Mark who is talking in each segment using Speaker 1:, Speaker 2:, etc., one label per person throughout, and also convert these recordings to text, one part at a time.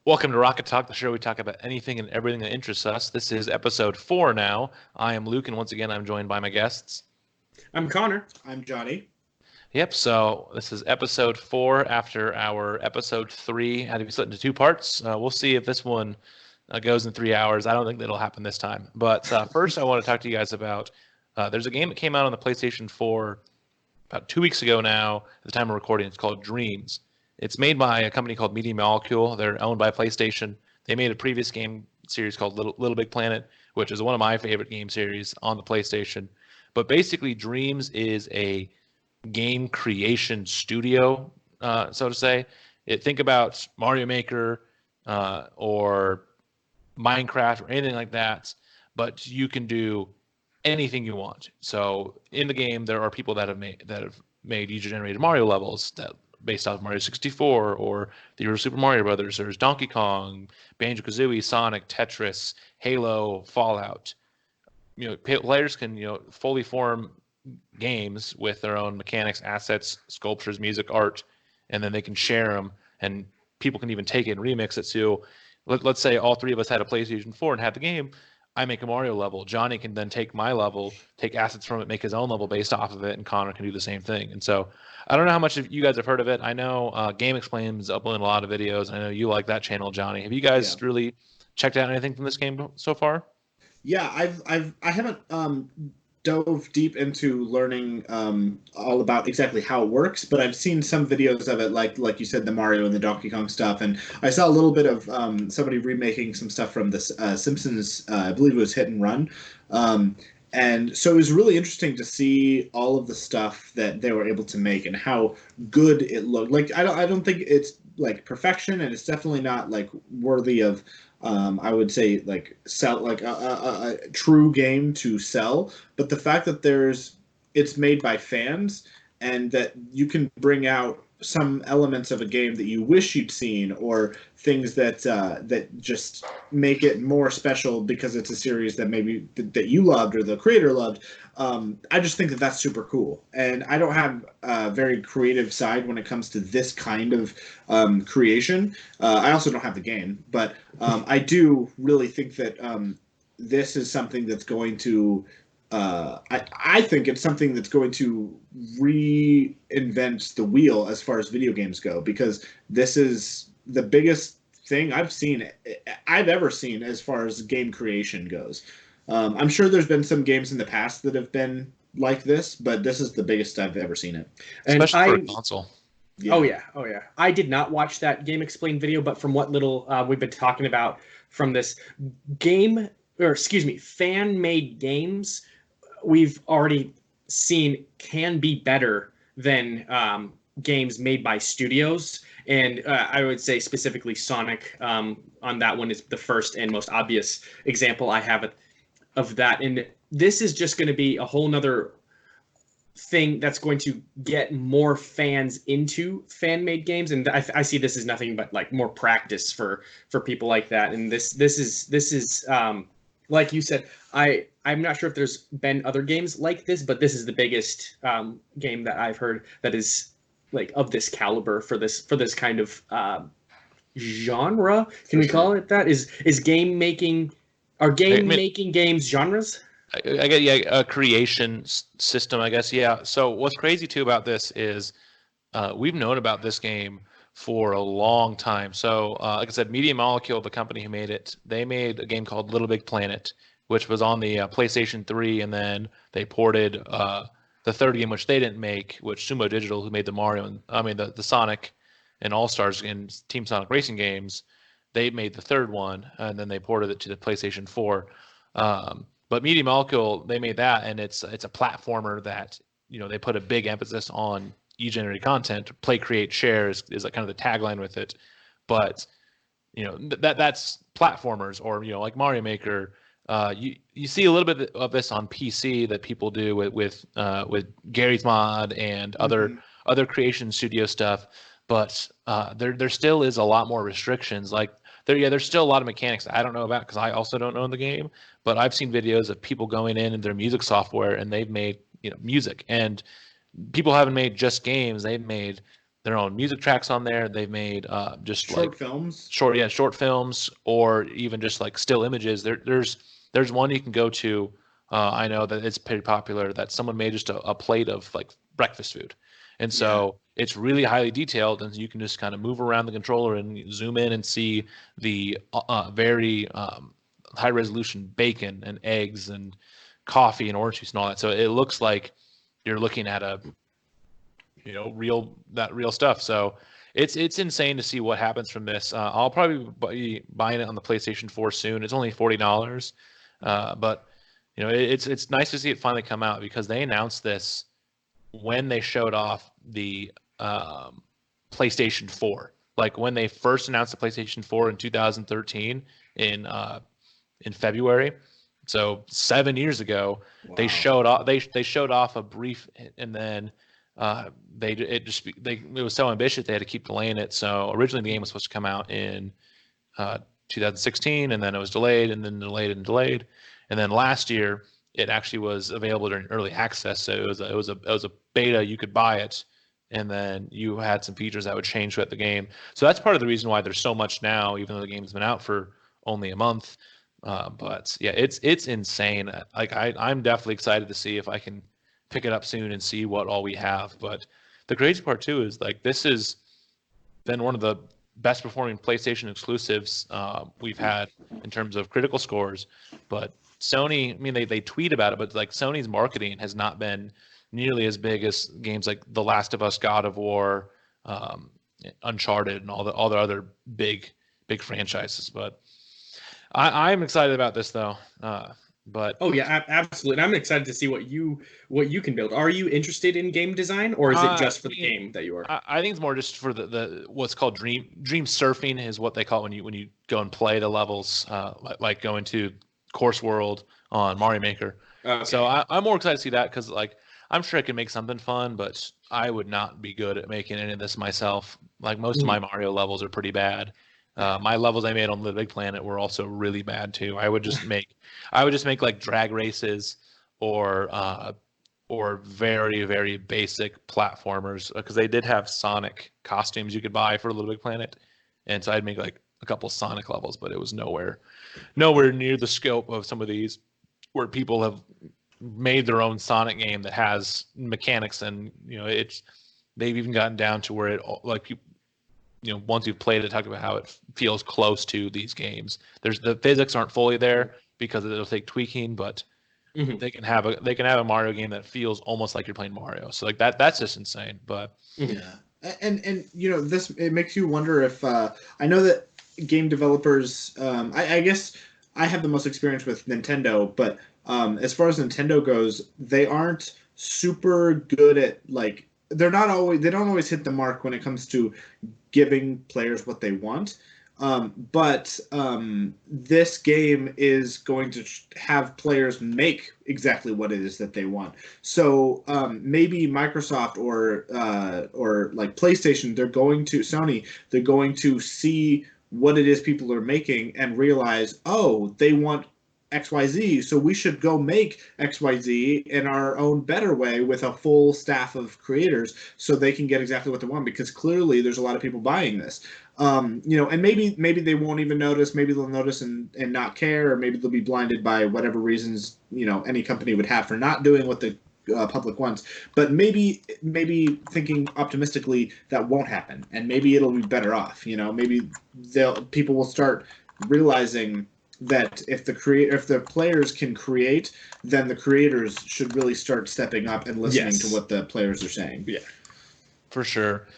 Speaker 1: Welcome to Rocket Talk, the show where we talk about anything and everything that interests us. This is episode 4 now. I am Luke, and once again, I'm joined by my guests.
Speaker 2: I'm Connor.
Speaker 3: I'm Johnny.
Speaker 1: Yep, so this is episode 4 after our episode 3 had to be split into two parts. We'll see if this one goes in 3 hours. I don't think that'll happen this time. But first, I want to talk to you guys about there's a game that came out on the PlayStation 4 about 2 weeks ago now, at the time of recording. It's called Dreams. It's made by a company called Media Molecule. They're owned by PlayStation. They made a previous game series called Little Big Planet, which is one of my favorite game series on the PlayStation. But basically, Dreams is a game creation studio, so to say. Think about Mario Maker or Minecraft or anything like that, but you can do anything you want. So in the game, there are people that have made user-generated Mario levels that based off Mario 64 or the original Super Mario Brothers. There's Donkey Kong, Banjo-Kazooie, Sonic, Tetris, Halo, Fallout. Players can fully form games with their own mechanics, assets, sculptures, music, art, and then they can share them, and people can even take it and remix it. So let's say all three of us had a PlayStation 4 and had the game. I make a Mario level. Johnny can then take my level, take assets from it, make his own level based off of it, and Connor can do the same thing. And so I don't know how much of you guys have heard of it. I know Game Explains uploading a lot of videos. I know you like that channel, Johnny. Have you guys really checked out anything from this game so far?
Speaker 3: Yeah, I haven't dove deep into learning all about exactly how it works, but I've seen some videos of it, like you said, the Mario and the Donkey Kong stuff, and I saw a little bit of somebody remaking some stuff from the Simpsons. I believe it was Hit and Run. And so it was really interesting to see all of the stuff that they were able to make and how good it looked. Like I don't think it's like perfection, and it's definitely not like worthy of I would say like sell like a true game to sell. But the fact that it's made by fans and that you can bring out some elements of a game that you wish you'd seen, or things that just make it more special because it's a series that maybe that you loved or the creator loved. I just think that that's super cool, and I don't have a very creative side when it comes to this kind of creation. I also don't have the game, but I do really think that this is something that's going to I think it's something that's going to reinvent the wheel as far as video games go, because this is the biggest thing I've ever seen as far as game creation goes. I'm sure there's been some games in the past that have been like this, but this is the biggest I've ever seen it.
Speaker 1: Especially for a console.
Speaker 2: Yeah. Oh yeah. I did not watch that Game Explain video, but from what little we've been talking about from this fan-made games, we've already seen can be better than games made by studios. And I would say specifically Sonic on that one is the first and most obvious example I have of that. And this is just going to be a whole nother thing that's going to get more fans into fan-made games, and I see this as nothing but like more practice for people like that. And this is like you said, I'm not sure if there's been other games like this, but this is the biggest game that I've heard that is like of this caliber for this kind of genre. Can we call it that? Is game making making games genres?
Speaker 1: I get a creation system, I guess. Yeah. So what's crazy too about this is we've known about this game for a long time. So like I said, Media Molecule, the company who made it, they made a game called Little Big Planet, which was on the PlayStation 3, and then they ported the third game, which they didn't make, which Sumo Digital, who made the Mario and the Sonic and All Stars and Team Sonic Racing games, they made the third one, and then they ported it to the PlayStation 4. But Media Molecule, they made that, and it's a platformer that they put a big emphasis on e-generated content. Play, create, share is like kind of the tagline with it. But that's platformers, or like Mario Maker. You see a little bit of this on PC that people do with Gary's Mod and other creation studio stuff. But there still is a lot more restrictions. Like there's still a lot of mechanics I don't know about because I also don't know the game. But I've seen videos of people going in their music software and they've made music, and people haven't made just games. They've made their own music tracks on there. They've made just
Speaker 3: Short films.
Speaker 1: short films, or even just like still images. There's one you can go to. I know that it's pretty popular, that someone made just a plate of like breakfast food, and so it's really highly detailed, and you can just kind of move around the controller and zoom in and see the very high resolution bacon and eggs and coffee and orange juice and all that. So it looks like you're looking at a real stuff. So it's insane to see what happens from this. I'll probably be buying it on the PlayStation 4 soon. It's only $40, but it's nice to see it finally come out, because they announced this when they showed off the PlayStation 4. Like when they first announced the PlayStation 4 in 2013 in February. So 7 years ago, they showed off. They showed off a brief, and then it was so ambitious they had to keep delaying it. So originally the game was supposed to come out in 2016, and then it was delayed, and then delayed and delayed, and then last year it actually was available during early access. So it was a beta. You could buy it, and then you had some features that would change throughout the game. So that's part of the reason why there's so much now, even though the game's been out for only a month. But yeah, it's insane. Like I'm definitely excited to see if I can pick it up soon and see what all we have. But the crazy part too is, like, this has been one of the best performing PlayStation exclusives we've had in terms of critical scores. But Sony, I mean, they tweet about it, but like Sony's marketing has not been nearly as big as games like The Last of Us, God of War, Uncharted, and all the other big franchises. But I'm excited about this though. But
Speaker 2: oh yeah, absolutely. And I'm excited to see what you can build. Are you interested in game design, or is it just for the game that you are?
Speaker 1: I think it's more just for the what's called dream surfing is what they call it when you go and play the levels, like going to Course World on Mario Maker.
Speaker 2: Okay.
Speaker 1: So I'm more excited to see that, because like I'm sure I can make something fun, but I would not be good at making any of this myself. Like most of my Mario levels are pretty bad. My levels I made on Little Big Planet were also really bad too. I would just make like drag races or very, very basic platformers, because they did have Sonic costumes you could buy for Little Big Planet, and so I'd make like a couple Sonic levels, but it was nowhere near the scope of some of these, where people have made their own Sonic game that has mechanics, and they've even gotten down to where it, like, people, once you've played it, talk about how it feels close to these games. The physics aren't fully there because it'll take tweaking, but they can have a Mario game that feels almost like you're playing Mario. So like that's just insane. But
Speaker 3: yeah, and this, it makes you wonder if I know that game developers. I guess I have the most experience with Nintendo, but as far as Nintendo goes, they aren't super good at, like, they don't always hit the mark when it comes to giving players what they want. But this game is going to have players make exactly what it is that they want. So maybe Microsoft or like PlayStation, Sony, they're going to see what it is people are making and realize, oh, they want XYZ, so we should go make XYZ in our own better way with a full staff of creators, so they can get exactly what they want, because clearly there's a lot of people buying this. And maybe they won't even notice, maybe they'll notice and not care, or maybe they'll be blinded by whatever reasons any company would have for not doing what the public wants. But maybe thinking optimistically, that won't happen, and maybe it'll be better off. Maybe people will start realizing that if the players can create, then the creators should really start stepping up and listening to what the players are saying.
Speaker 2: Yeah,
Speaker 1: for sure.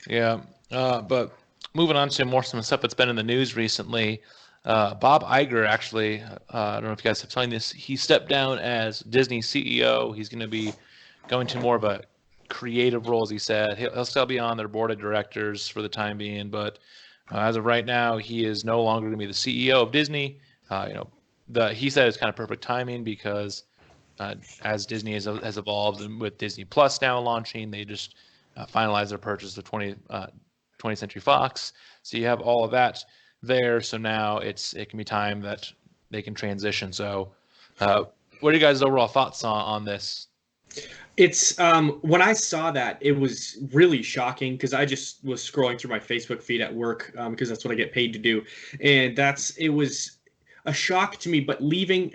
Speaker 1: Yeah. But moving on to some stuff that's been in the news recently. Bob Iger, actually, I don't know if you guys have seen this, he stepped down as Disney CEO. He's going to be going to more of a creative role, as he said. He'll still be on their board of directors for the time being, but as of right now, he is no longer going to be the CEO of Disney. He said it's kind of perfect timing, because as Disney has evolved, and with Disney Plus now launching, they just finalized their purchase of 20th Century Fox. So you have all of that there. So now it can be time that they can transition. So what are you guys' overall thoughts on this?
Speaker 2: It's when I saw that, it was really shocking because I just was scrolling through my Facebook feed at work because that's what I get paid to do, and it was a shock to me. But reading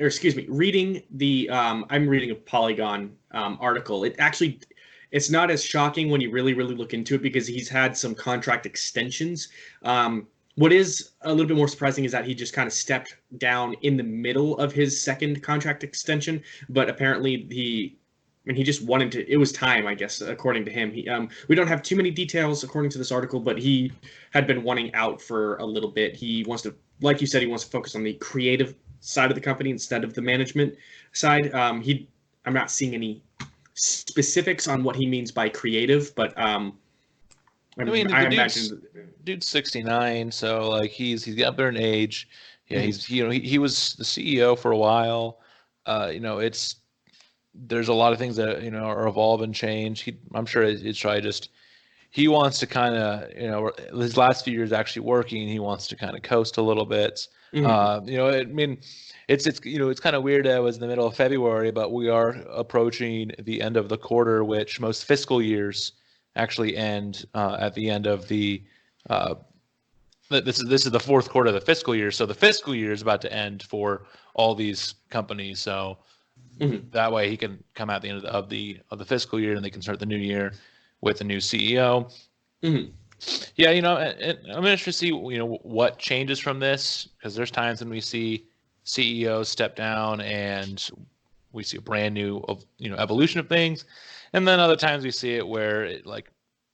Speaker 2: the I'm reading a Polygon article. It's not as shocking when you really look into it because he's had some contract extensions. What is a little bit more surprising is that he just kind of stepped down in the middle of his second contract extension, but apparently he just wanted to. It was time, I guess, according to him. We don't have too many details according to this article, but he had been wanting out for a little bit. He wants to, like you said, he wants to focus on the creative side of the company instead of the management side. I'm not seeing any specifics on what he means by creative, but
Speaker 1: I mean,
Speaker 2: I
Speaker 1: the
Speaker 2: imagine.
Speaker 1: dude's 69, so like he's got better in age. Yeah, he was the CEO for a while. It's there's a lot of things that are evolve and change. I'm sure it's probably just he wants to kind of his last few years actually working. He wants to kind of coast a little bit. I mean, it's kind of weird that it was in the middle of February, but we are approaching the end of the quarter, which most fiscal years actually end at the end of the. This is the fourth quarter of the fiscal year, so the fiscal year is about to end for all these companies. So that way he can come out at the end of the fiscal year, and they can start the new year with a new CEO. Yeah, and I'm interested to see what changes from this, because there's times when we see CEOs step down and we see a brand new evolution of things, and then other times we see it where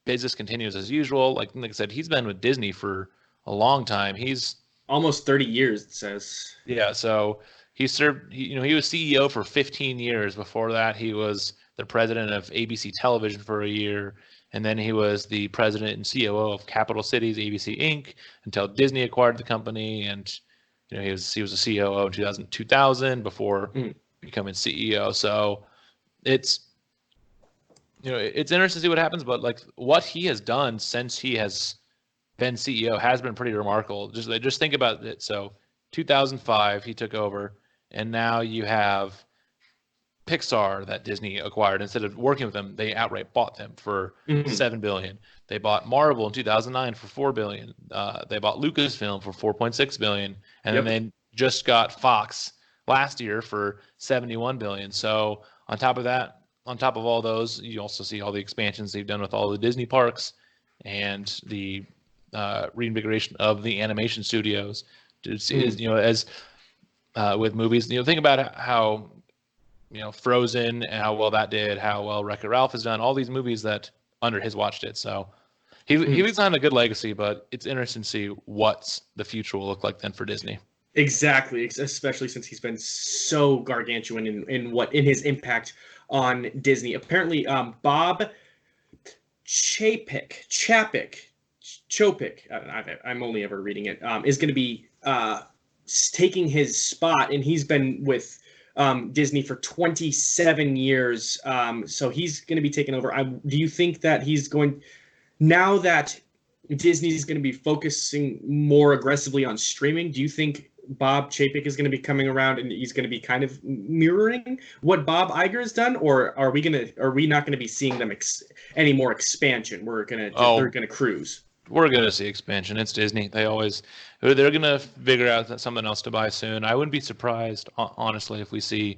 Speaker 1: business continues as usual. Like I said, he's been with Disney for a long time. He's
Speaker 2: almost 30 years, it says.
Speaker 1: Yeah, so he served. He was CEO for 15 years. Before that, he was the president of ABC Television for a year, and then he was the president and COO of Capital Cities ABC Inc. until Disney acquired the company. And he was a COO in 2000 before becoming CEO. So it's it's interesting to see what happens. But what he has done since he has been CEO has been pretty remarkable. Just think about it. So 2005 he took over, and now you have Pixar that Disney acquired. Instead of working with them, they outright bought them for $7 billion. They bought Marvel in 2009 for $4 billion. They bought Lucasfilm for $4.6 billion, and then they just got Fox last year for $71 billion. So on top of that, on top of all those, you also see all the expansions they've done with all the Disney parks and the reinvigoration of the animation studios. As with movies, think about how Frozen and how well that did, how well Wreck-It Ralph has done, all these movies that under his watch did. So he leaves on a good legacy, but it's interesting to see what the future will look like then for Disney.
Speaker 2: Exactly, especially since he's been so gargantuan in his impact on Disney. Apparently, Bob Chapek, I'm only ever reading it, is going to be taking his spot, and he's been with Disney for 27 years. So he's going to be taking over. Do you think that now that Disney is going to be focusing more aggressively on streaming, do you think Bob Chapek is going to be coming around and he's going to be kind of mirroring what Bob Iger has done, or are we not going to be seeing them any more expansion? They're going to cruise.
Speaker 1: We're going to see expansion. It's Disney. They're going to figure out something else to buy soon. I wouldn't be surprised, honestly, if we see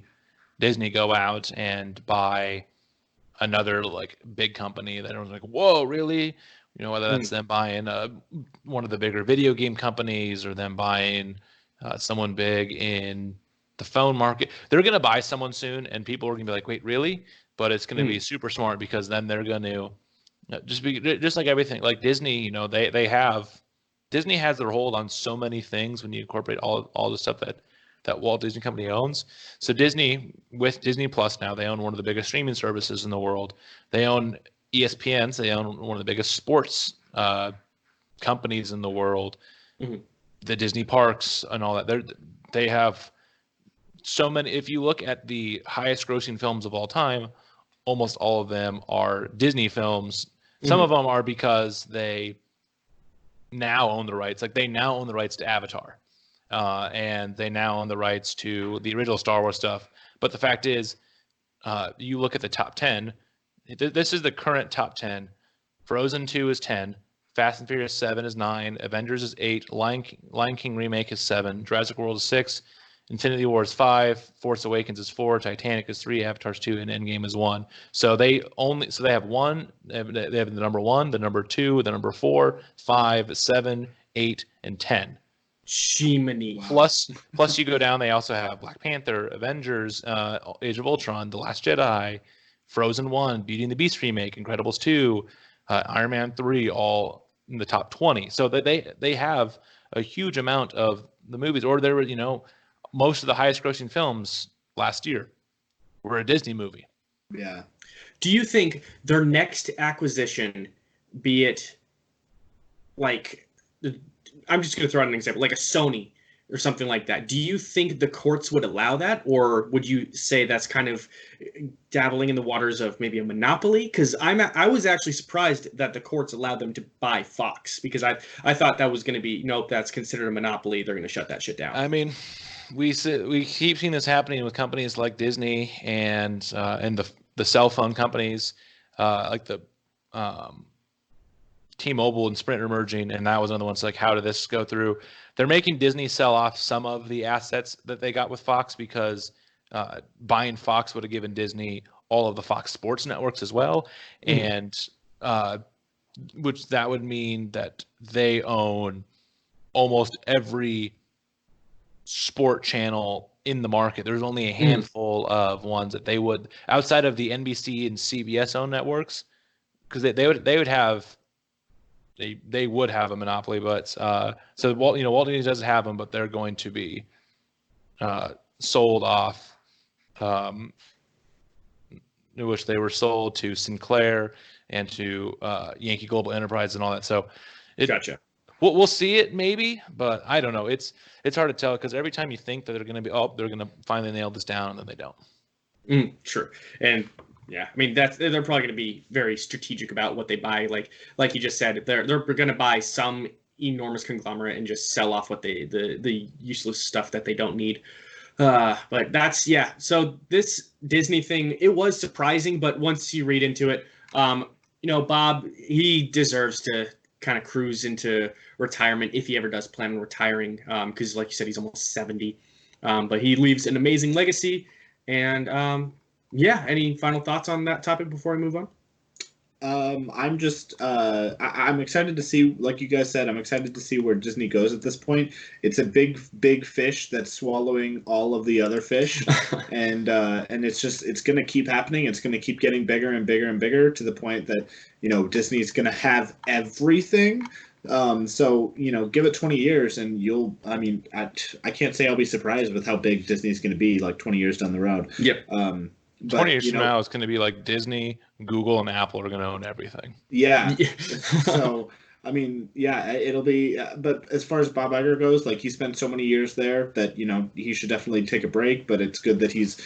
Speaker 1: Disney go out and buy another big company that everyone's like, whoa, really? Whether that's them buying one of the bigger video game companies or them buying someone big in the phone market. They're going to buy someone soon, and people are going to be like, wait, really? But it's going to be super smart, because then they're going to just like everything, like Disney. Disney has their hold on so many things when you incorporate all the stuff that Walt Disney Company owns. So Disney, with Disney Plus now, they own one of the biggest streaming services in the world. They own ESPN, so they own one of the biggest sports companies in the world. The Disney parks and all that. They have so many. If you look at the highest grossing films of all time, almost all of them are Disney films. Some of them are because they now own the rights. They now own the rights to Avatar, and they now own the rights to the original Star Wars stuff. But the fact is, you look at the top 10. This is the current top 10. Frozen 2 is 10. Fast and Furious 7 is 9. Avengers is 8. Lion King Remake is 7. Jurassic World is 6. Infinity War is 5. Force Awakens is 4. Titanic is 3. Avatar's 2. And Endgame is 1. So they have one. They have the number 1, the number 2, the number 4, 5, 7, 8, and 10.
Speaker 2: Shimony.
Speaker 1: Plus you go down, they also have Black Panther, Avengers, Age of Ultron, The Last Jedi, Frozen 1, Beauty and the Beast remake, Incredibles 2, Iron Man 3, all in the top 20. So that they have a huge amount of the movies, or there were, most of the highest grossing films last year were a Disney movie.
Speaker 3: Yeah.
Speaker 2: Do you think their next acquisition, be it like, I'm just going to throw out an example, like a Sony or something like that, do you think the courts would allow that? Or would you say that's kind of dabbling in the waters of maybe a monopoly? Because I was actually surprised that the courts allowed them to buy Fox, because I thought that was going to be, nope, that's considered a monopoly. They're going to shut that shit down.
Speaker 1: I mean, we keep seeing this happening with companies like Disney and the cell phone companies, like the T-Mobile and Sprint are merging, and that was another one. So like, how did this go through? They're making Disney sell off some of the assets that they got with Fox, because buying Fox would have given Disney all of the Fox Sports networks as well, and which that would mean that they own almost every sport channel in the market. There's only a handful of ones that they would, outside of the NBC and CBS owned networks, because they would have. They would have a monopoly, but so Walt Disney doesn't have them, but they're going to be sold off. Which they were sold to Sinclair and to Yankee Global Enterprise and all that. So,
Speaker 2: Gotcha.
Speaker 1: We'll see it maybe, but I don't know. It's hard to tell, because every time you think that they're going to finally nail this down, and then they don't.
Speaker 2: Sure. And yeah, I mean, they're probably going to be very strategic about what they buy. Like you just said, they're going to buy some enormous conglomerate and just sell off what the useless stuff that they don't need. But that's, yeah. So this Disney thing, it was surprising, but once you read into it, Bob, he deserves to kind of cruise into retirement if he ever does plan on retiring. Because like you said, he's almost 70. But he leaves an amazing legacy. And yeah, any final thoughts on that topic before we move on?
Speaker 3: I'm just I'm excited to see, like you guys said, I'm excited to see where Disney goes at this point. It's a big fish that's swallowing all of the other fish, and it's going to keep happening. It's going to keep getting bigger and bigger and bigger, to the point that Disney's going to have everything. So give it 20 years and I can't say I'll be surprised with how big Disney's going to be like 20 years down the road.
Speaker 2: Yep.
Speaker 1: 20 years from now, it's going to be like Disney, Google, and Apple are going to own everything.
Speaker 3: Yeah. So, it'll be. But as far as Bob Iger goes, like, he spent so many years there that he should definitely take a break. But it's good that he's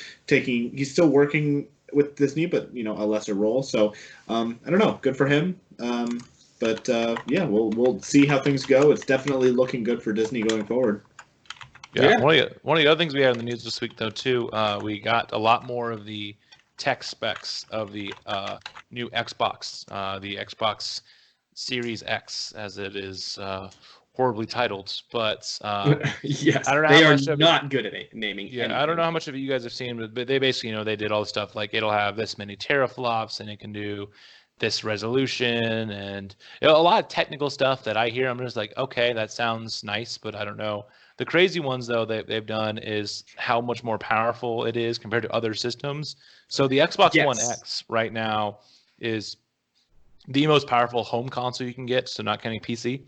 Speaker 3: still working with Disney, but a lesser role. So, I don't know. Good for him. But we'll see how things go. It's definitely looking good for Disney going forward.
Speaker 1: Yeah. One of the other things we had in the news this week, though, too, we got a lot more of the tech specs of the new Xbox, the Xbox Series X, as it is horribly titled. But
Speaker 2: yes,
Speaker 1: I don't know
Speaker 2: they
Speaker 1: how
Speaker 2: are
Speaker 1: much of
Speaker 2: not good at naming.
Speaker 1: Yeah,
Speaker 2: anything.
Speaker 1: I don't know how much of it you guys have seen, but they basically, they did all the stuff like it'll have this many teraflops and it can do this resolution and a lot of technical stuff that I hear. I'm just like, okay, that sounds nice, but I don't know. The crazy ones, though, that they've done is how much more powerful it is compared to other systems. So the Xbox One X right now is the most powerful home console you can get, so not counting PC,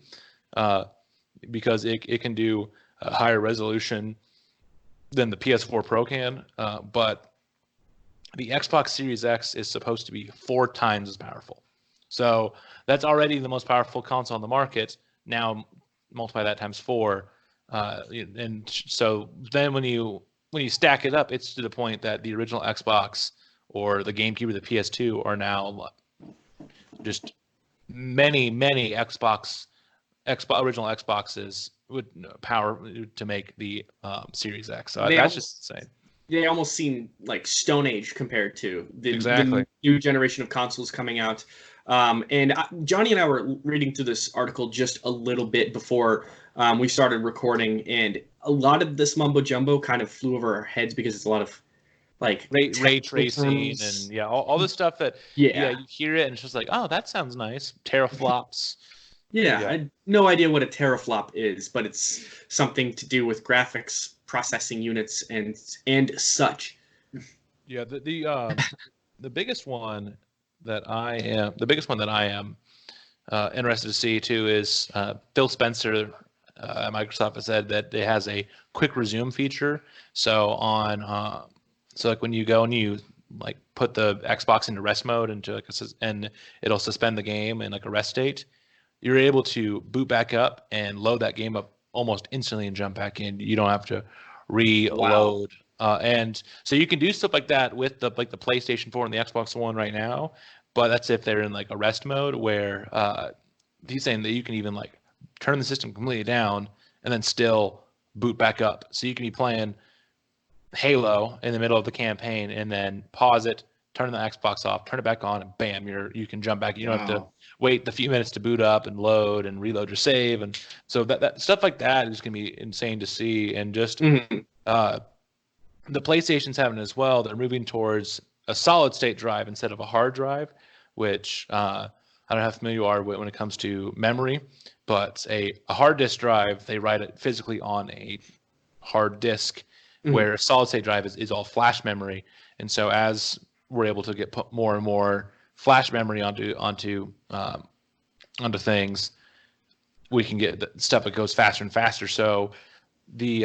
Speaker 1: because it can do a higher resolution than the PS4 Pro can. But the Xbox Series X is supposed to be 4 times as powerful. So that's already the most powerful console on the market. Now multiply that times 4. And so then when you stack it up, it's to the point that the original Xbox or the GameCube or the PS2 are now just many original Xboxes would power to make the Series X. So that's just insane.
Speaker 2: they almost seem like Stone Age compared to
Speaker 1: Exactly.
Speaker 2: the new generation of consoles coming out. Johnny and I were reading through this article just a little bit before we started recording, and a lot of this mumbo jumbo kind of flew over our heads because it's a lot of like
Speaker 1: Ray
Speaker 2: technical
Speaker 1: tracing
Speaker 2: terms.
Speaker 1: and all this stuff that
Speaker 2: Yeah,
Speaker 1: you hear it and it's just like, oh, that sounds nice. Teraflops.
Speaker 2: yeah.
Speaker 1: Yeah.
Speaker 2: I had no idea what a teraflop is, but it's something to do with graphics processing units and such.
Speaker 1: Yeah, the biggest one that I am interested to see too is Phil Spencer at Microsoft has said that it has a quick resume feature. So like when you go and you like put the Xbox into rest mode into and it'll suspend the game in like a rest state, you're able to boot back up and load that game up almost instantly and jump back in. You don't have to
Speaker 2: Wow.
Speaker 1: reload. And so you can do stuff like that with the PlayStation 4 and the Xbox One right now, but that's if they're in like a rest mode where he's saying that you can even like turn the system completely down and then still boot back up. So you can be playing Halo in the middle of the campaign and then pause it, turn the Xbox off, turn it back on, and bam, you can jump back. You don't have to
Speaker 3: Wow.
Speaker 1: wait the few minutes to boot up and load and reload your save, and so that stuff like that is gonna be insane to see. And just
Speaker 2: Mhm.
Speaker 1: uh, the PlayStation's having it as well. They're moving towards a solid state drive instead of a hard drive, which I don't know how familiar you are when it comes to memory, but a hard disk drive, they write it physically on a hard disk,
Speaker 2: Mhm.
Speaker 1: where a solid state drive is all flash memory. And so as we're able to get more and more flash memory onto things, we can get the stuff that goes faster and faster. So the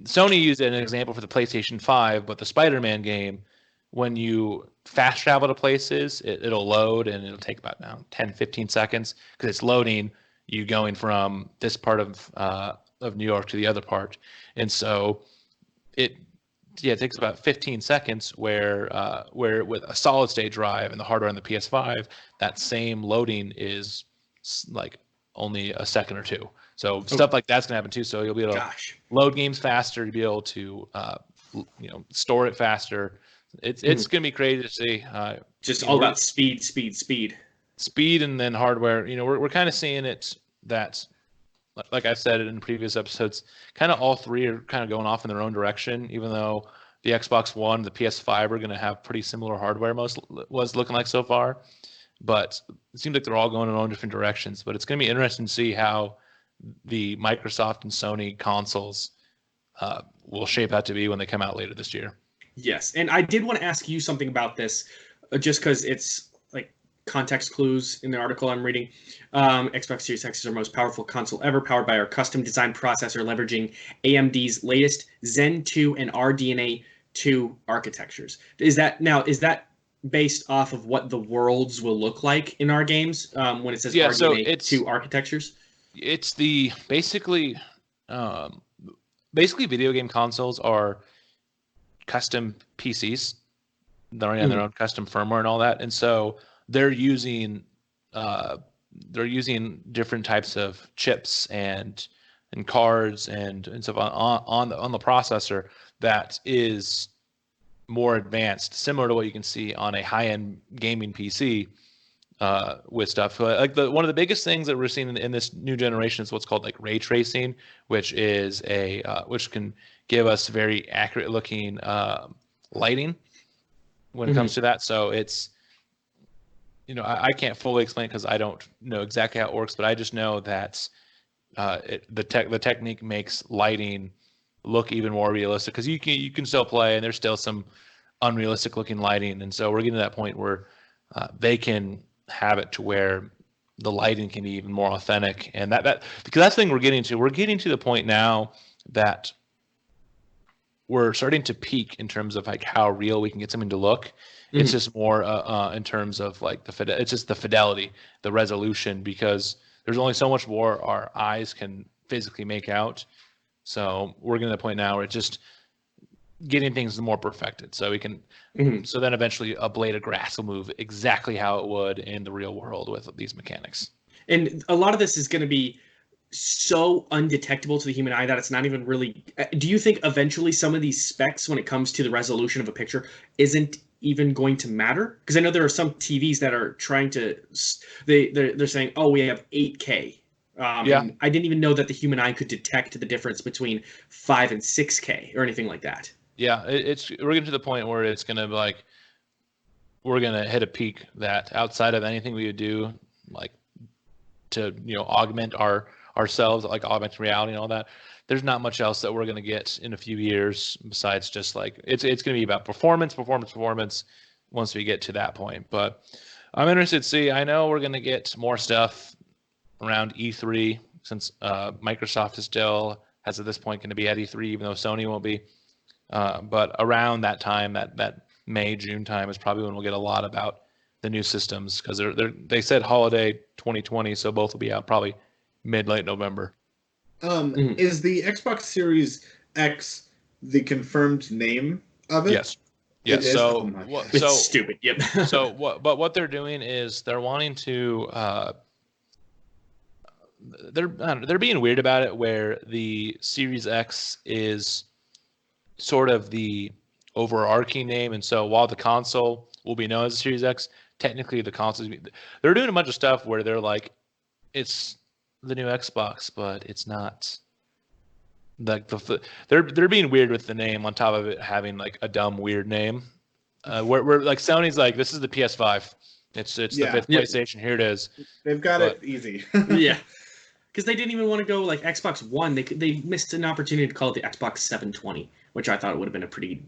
Speaker 1: Sony used an example for the PlayStation 5, but the Spider-Man game, when you fast travel to places, it'll load and it'll take about now 10, 15 seconds because it's loading you going from this part of New York to the other part. And so it it takes about 15 seconds where with a solid state drive and the hardware on the PS5, that same loading is like only a second or two. So
Speaker 2: Oh
Speaker 1: stuff like that's gonna happen too. So you'll be able to
Speaker 2: gosh.
Speaker 1: load games faster, you'll be able to store it faster. It's
Speaker 2: Mhm.
Speaker 1: gonna be crazy to see.
Speaker 2: Just
Speaker 1: You know,
Speaker 2: all
Speaker 1: we're
Speaker 2: about speed, speed, speed.
Speaker 1: speed and then hardware. We're kind of seeing it that, like I've said in previous episodes, kind of all three are kind of going off in their own direction, even though the Xbox One, the PS5 are going to have pretty similar hardware, most was looking like so far. But it seems like they're all going in their own different directions. But it's going to be interesting to see how the Microsoft and Sony consoles will shape out to be when they come out later this year.
Speaker 2: Yes, and I did want to ask you something about this, just because it's like context clues in the article I'm reading. Xbox Series X is our most powerful console ever, powered by our custom designed processor, leveraging AMD's latest Zen 2 and RDNA 2 architectures. Is that based off of what the worlds will look like in our games when it says
Speaker 1: Yeah, so
Speaker 2: RDNA 2 architectures?
Speaker 1: it's the um, basically video game consoles are custom PCs. They're running on their
Speaker 2: Mhm.
Speaker 1: own custom firmware and all that, and so they're using uh, they're using different types of chips and cards and stuff on the processor that is more advanced, similar to what you can see on a high-end gaming PC with stuff. Like one of the biggest things that we're seeing in this new generation is what's called like ray tracing, which is which can give us very accurate looking lighting when it comes
Speaker 2: Mhm.
Speaker 1: to that. So it's I can't fully explain it because I don't know exactly how it works, but I just know that the technique makes lighting look even more realistic because you can still play and there's still some unrealistic looking lighting, and so we're getting to that point where they can have it to where the lighting can be even more authentic, and that because that's the thing we're getting to. We're getting to the point now that we're starting to peak in terms of like how real we can get something to look. It's
Speaker 2: Mhm.
Speaker 1: just more in terms of like it's just the fidelity, the resolution, because there's only so much more our eyes can physically make out. So we're getting to the point now where it's just getting things more perfected. So we can,
Speaker 2: Mhm.
Speaker 1: so then eventually a blade of grass will move exactly how it would in the real world with these mechanics.
Speaker 2: And a lot of this is going to be so undetectable to the human eye that it's not even really. Do you think eventually some of these specs, when it comes to the resolution of a picture, isn't even going to matter? Because I know there are some TVs that are trying to. They're saying, oh, we have 8K.
Speaker 1: Yeah.
Speaker 2: And I didn't even know that the human eye could detect the difference between 5 and 6K or anything like that.
Speaker 1: Yeah, we're getting to the point where it's gonna be like we're gonna hit a peak that outside of anything we would do, like to augment ourselves, like augmented reality and all that. There's not much else that we're gonna get in a few years besides just like it's gonna be about performance once we get to that point. But I'm interested to see. I know we're gonna get more stuff around E3 since Microsoft is still has at this point going to be at E3, even though Sony won't be. But around that time, that May, June time is probably when we'll get a lot about the new systems because they said holiday 2020, so both will be out probably late November.
Speaker 3: Is the Xbox Series X the confirmed name of it?
Speaker 1: Yes. Yes. So
Speaker 2: it's stupid. Yep.
Speaker 1: So what they're doing is they're wanting to. They're being weird about it, where the Series X is sort of the overarching name, and so while the console will be known as the Series X, technically the console. They're doing a bunch of stuff where they're like, it's the new Xbox, but it's not. Like they're being weird with the name on top of it having like a dumb weird name. Where like Sony's like, this is the PS5. It's the fifth PlayStation. Here it is.
Speaker 3: They've got it easy.
Speaker 2: Yeah. Because they didn't even want to go like Xbox One. They missed an opportunity to call it the Xbox 720, which I thought would have been a pretty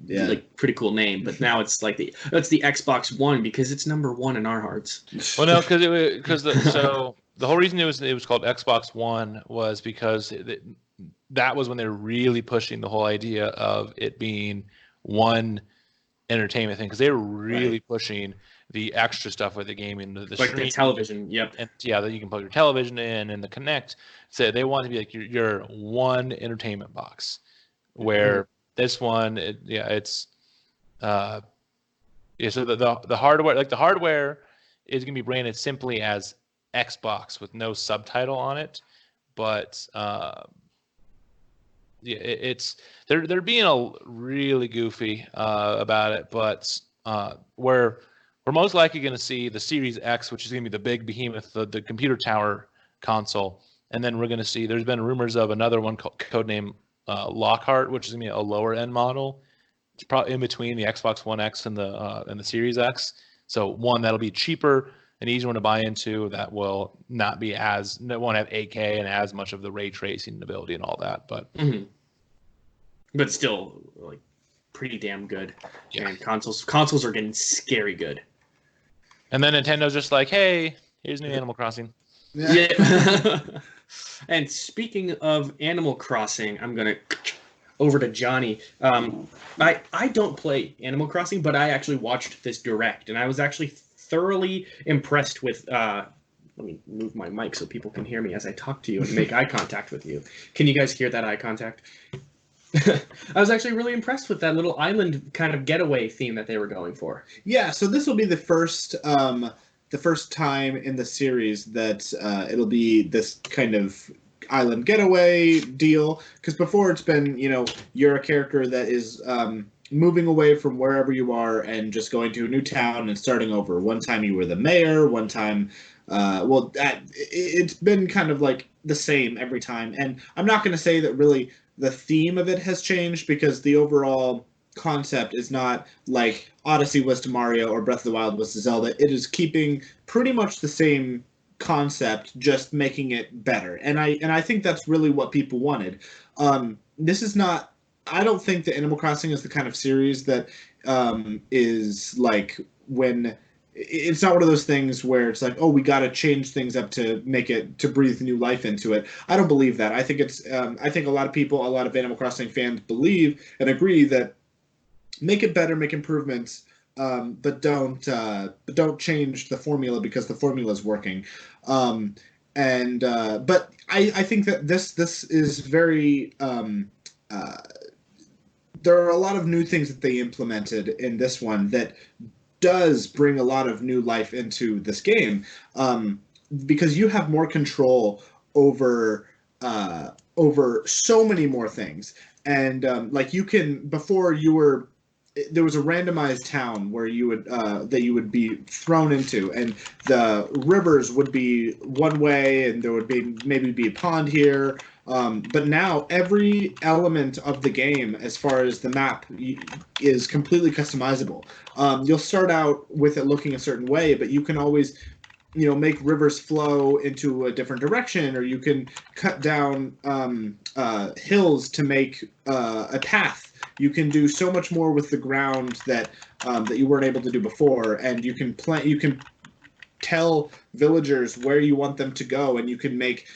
Speaker 2: cool name. But now it's like that's the Xbox One because it's number one in our hearts.
Speaker 1: Well, no, because the whole reason it was called Xbox One was because that was when they were really pushing the whole idea of it being one entertainment thing, because they were really pushing the extra stuff with the gaming, the
Speaker 2: like stream, the television,
Speaker 1: and that you can plug your television in and the Kinect. So they want to be like your one entertainment box. Where this one, it's so the hardware, like the hardware, is gonna be branded simply as Xbox with no subtitle on it, but it's they're being a really goofy about it, but we're most likely going to see the Series X, which is going to be the big behemoth, the computer tower console, and then we're going to see. There's been rumors of another one called codename Lockhart, which is going to be a lower end model. It's probably in between the Xbox One X and the Series X. So one that'll be cheaper, an easy one to buy into, that will not be that won't have 8K and as much of the ray tracing ability and all that, but
Speaker 2: still like pretty damn good. Yeah. And consoles are getting scary good.
Speaker 1: And then Nintendo's just like, hey, here's new Animal Crossing.
Speaker 2: Yeah. And speaking of Animal Crossing, I'm gonna over to Johnny. I don't play Animal Crossing, but I actually watched this direct, and I was actually thoroughly impressed with. Let me move my mic so people can hear me as I talk to you and make eye contact with you. Can you guys hear that eye contact? I was actually really impressed with that little island kind of getaway theme that they were going for.
Speaker 3: Yeah, so this will be the first time in the series that it'll be this kind of island getaway deal. Because before it's been, you're a character that is moving away from wherever you are and just going to a new town and starting over. One time you were the mayor, one time, it's been kind of like the same every time. And I'm not going to say that really the theme of it has changed, because the overall concept is not like Odyssey was to Mario or Breath of the Wild was to Zelda. It is keeping pretty much the same concept, just making it better. And I think that's really what people wanted. This is not. I don't think that Animal Crossing is the kind of series that is like when. It's not one of those things where it's like, oh, we got to change things up to make it, to breathe new life into it. I don't believe that. I think I think a lot of people, a lot of Animal Crossing fans believe and agree that make it better, make improvements, but don't change the formula because the formula is working. But I think that this is very. There are a lot of new things that they implemented in this one that does bring a lot of new life into this game, because you have more control over over so many more things. And like you can before you were there was a randomized town where you would that you would be thrown into, and the rivers would be one way, and there would be maybe be a pond here. But now every element of the game, as far as the map, is completely customizable. You'll start out with it looking a certain way, but you can always make rivers flow into a different direction, or you can cut down hills to make a path. You can do so much more with the ground that you weren't able to do before, and you can tell villagers where you want them to go, and you can make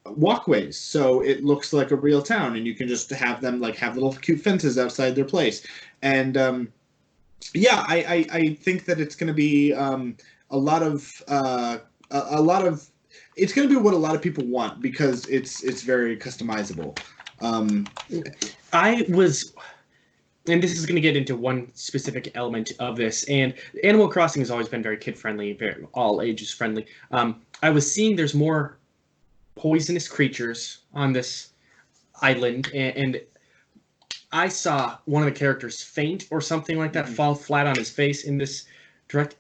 Speaker 3: walkways so it looks like a real town, and you can just have them have little cute fences outside their place. And I think that it's going to be a lot of it's going to be what a lot of people want, because it's very customizable.
Speaker 2: And this is going to get into one specific element of this, and Animal Crossing has always been very kid friendly, very all ages friendly. I was seeing there's more poisonous creatures on this island, and I saw one of the characters faint or something like that, fall flat on his face in this direct.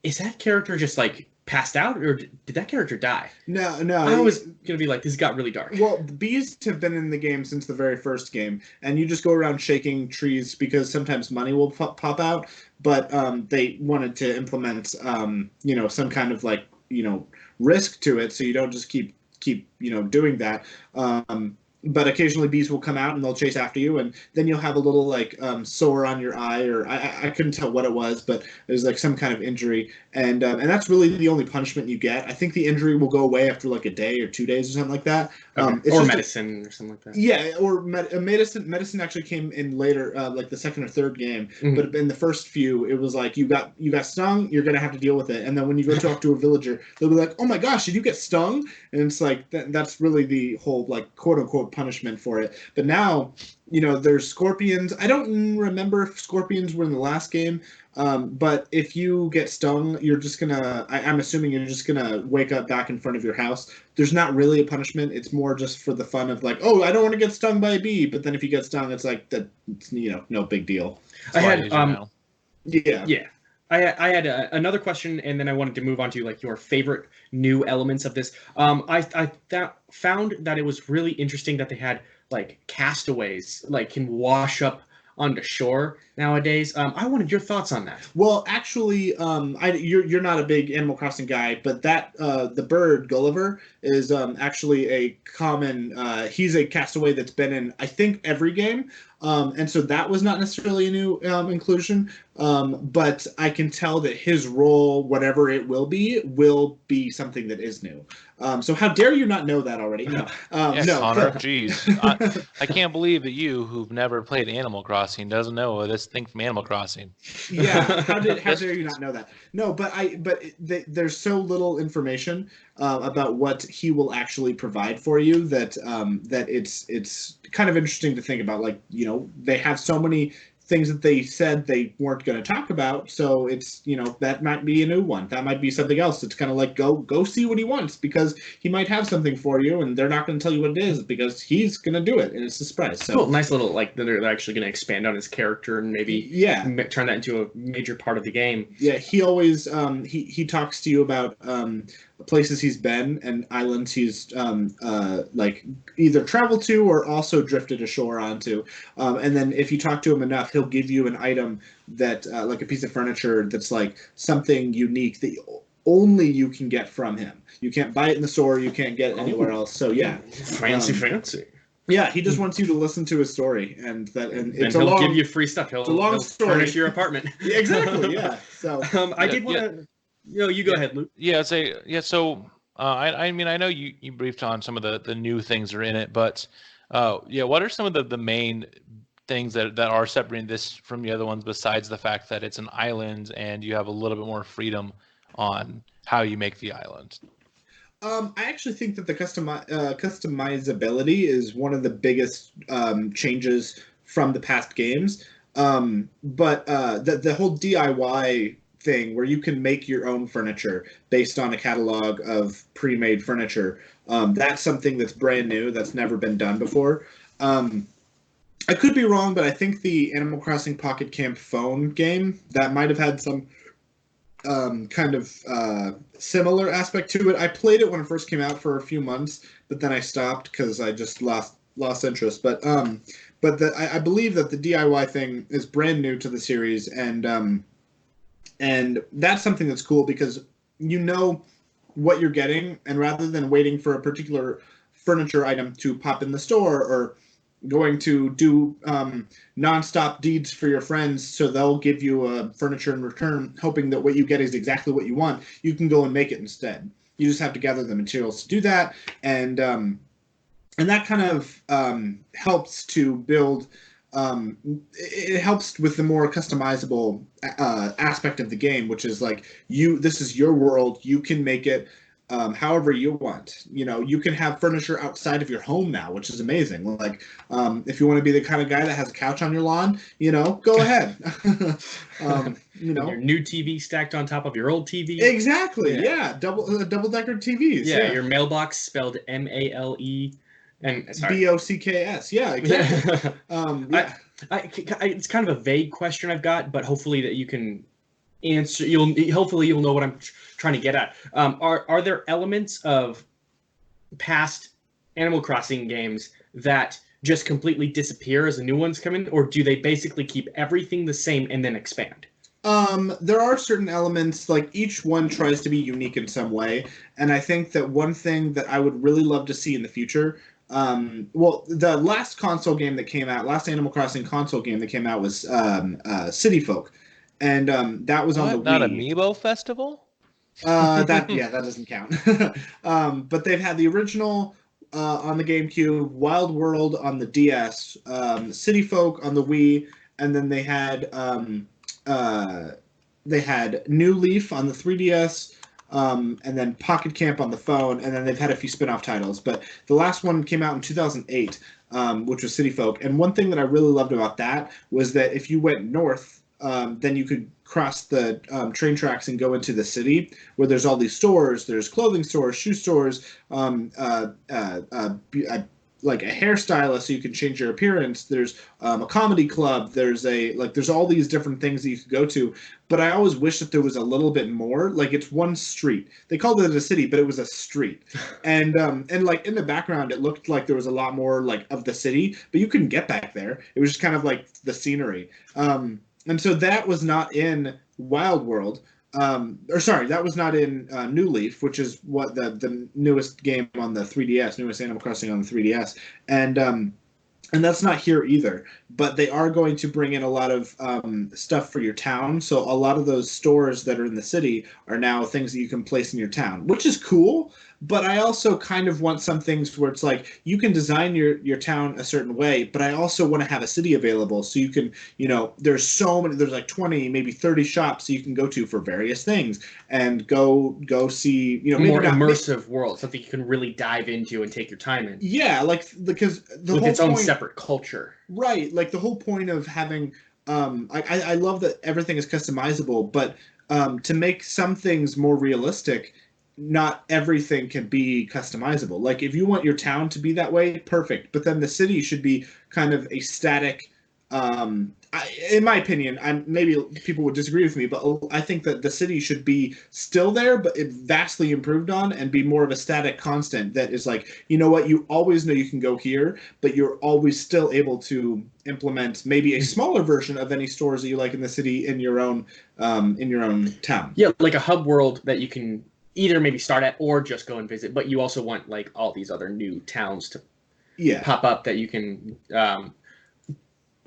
Speaker 2: Is that character just passed out, or did that character die?
Speaker 3: No.
Speaker 2: I was gonna be like, this got really dark.
Speaker 3: Well, the bees have been in the game since the very first game, and you just go around shaking trees because sometimes money will pop out. But they wanted to implement some kind of risk to it, so you don't just keep doing that. But occasionally bees will come out and they'll chase after you, and then you'll have a little sore on your eye, or I couldn't tell what it was, but there's some kind of injury, and that's really the only punishment you get. I think the injury will go away after a day or 2 days or something like that.
Speaker 2: Or medicine or something like that.
Speaker 3: Yeah, or medicine actually came in later, the second or third game. Mm-hmm. But in the first few, it was you got stung, you're gonna have to deal with it. And then when you go talk to a villager, they'll be like, "Oh my gosh, did you get stung?" And it's that's really the whole quote unquote punishment for it. But now, there's scorpions. I don't remember if scorpions were in the last game. But if you get stung, you're just gonna, I'm assuming you're just gonna wake up back in front of your house. There's not really a punishment. It's more just for the fun of oh, I don't want to get stung by a bee. But then if you get stung, it's no big deal.
Speaker 2: I had, I had another question, and then I wanted to move on to your favorite new elements of this. I found that it was really interesting that they had castaways can wash up onto shore nowadays. I wanted your thoughts on that.
Speaker 3: Well, actually, you're not a big Animal Crossing guy, but that the bird Gulliver is actually a common. He's a castaway that's been in, I think, every game. And so that was not necessarily a new inclusion, but I can tell that his role, whatever it will be something that is new. So how dare you not know that already? No,
Speaker 1: yes,
Speaker 3: no,
Speaker 1: Connor, jeez, I can't believe that you, who've never played Animal Crossing, doesn't know this thing from Animal Crossing.
Speaker 3: Yeah, how dare you not know that? No, but there's so little information about what he will actually provide for you that it's kind of interesting to think about. They have so many things that they said they weren't going to talk about, so it's that might be a new one. That might be something else. It's kind of go see what he wants, because he might have something for you, and they're not going to tell you what it is because he's going to do it, and it's a surprise. So
Speaker 2: cool. Nice little they're actually going to expand on his character and maybe turn that into a major part of the game.
Speaker 3: Yeah, he always he talks to you about places he's been and islands he's either traveled to or also drifted ashore onto, and then if you talk to him enough, he'll give you an item that a piece of furniture that's something unique that only you can get from him. You can't buy it in the store, you can't get it anywhere else. So yeah,
Speaker 2: fancy.
Speaker 3: Yeah, he just wants you to listen to his story, and it's
Speaker 2: he'll give you free stuff. He'll
Speaker 3: story.
Speaker 2: Furnish your apartment.
Speaker 3: Yeah, exactly. Yeah. So
Speaker 2: I did want to. You go ahead, Luke.
Speaker 1: Yeah, so I mean, I know you briefed on some of the new things that are in it, but what are some of the main things that are separating this from the other ones, besides the fact that it's an island and you have a little bit more freedom on how you make the island?
Speaker 3: I actually think that the customizability is one of the biggest changes from the past games. But the whole DIY thing where you can make your own furniture based on a catalog of pre-made furniture. That's something that's brand new, that's never been done before. I could be wrong, but I think the Animal Crossing Pocket Camp phone game that might have had some kind of similar aspect to it. I played it when it first came out for a few months, but then I stopped because I just lost interest. But I believe that the DIY thing is brand new to the series, and that's something that's cool because you know what you're getting, and rather than waiting for a particular furniture item to pop in the store or going to do nonstop deeds for your friends so they'll give you a furniture in return, hoping that what you get is exactly what you want, you can go and make it instead. You just have to gather the materials to do that, and that kind of helps to build. It helps with the more customizable aspect of the game, which is like this is your world. You can make it however you want. You know, you can have furniture outside of your home now, which is amazing. Like, if you want to be the kind of guy that has a couch on your lawn, you know, go ahead. You know,
Speaker 2: your new TV stacked on top of your old TV.
Speaker 3: Exactly. Yeah. Double-decker TVs.
Speaker 2: Yeah. Your mailbox spelled MALE. And
Speaker 3: BOCKS. Yeah, exactly. Yeah.
Speaker 2: It's kind of a vague question I've got, but hopefully that you can answer. Hopefully you'll know what I'm trying to get at. Are there elements of past Animal Crossing games that just completely disappear as the new ones come in, or do they basically keep everything the same and then expand?
Speaker 3: There are certain elements, like each one tries to be unique in some way, and I think that one thing that I would really love to see in the future. Well, the last console game that came out, last Animal Crossing console game that came out was City Folk, and that was on the Wii.
Speaker 1: Not Amiibo Festival?
Speaker 3: That doesn't count. But they've had the original on the GameCube, Wild World on the DS, City Folk on the Wii, and then they had New Leaf on the 3DS. And then Pocket Camp on the phone, and then they've had a few spin-off titles. But the last one came out in 2008, which was City Folk. And one thing that I really loved about that was that if you went north, then you could cross the train tracks and go into the city, where there's all these stores. There's clothing stores, shoe stores, like a hairstylist so you can change your appearance. There's a comedy club. There's all these different things that you could go to. But I always wish that there was a little bit more. Like, it's one street. They called it a city, but it was a street. And like in the background, it looked like there was a lot more like of the city, but you couldn't get back there. It was just kind of like the scenery. And so that was not in Wild World. That was not in New Leaf, which is what the newest game on the 3DS, newest Animal Crossing on the 3DS, and that's not here either. But they are going to bring in a lot of stuff for your town. So a lot of those stores that are in the city are now things that you can place in your town, which is cool. But I also kind of want some things where it's like you can design your town a certain way, but I also want to have a city available so you can, you know, there's like 20, maybe 30 shops that you can go to for various things and go see, you know,
Speaker 2: more immersive world, something you can really dive into and take your time in.
Speaker 3: Yeah, like because
Speaker 2: with its own separate culture.
Speaker 3: Right, like the whole point of having I love that everything is customizable, but to make some things more realistic, not everything can be customizable. Like, if you want your town to be that way, perfect. But then the city should be kind of a static. In my opinion, maybe people would disagree with me, but I think that the city should be still there, but it vastly improved on and be more of a static constant that is like, you know what, you always know you can go here, but you're always still able to implement maybe a smaller version of any stores that you like in the city in your own town.
Speaker 2: Yeah, like a hub world that you can either maybe start at or just go and visit, but you also want like all these other new towns to pop up that you can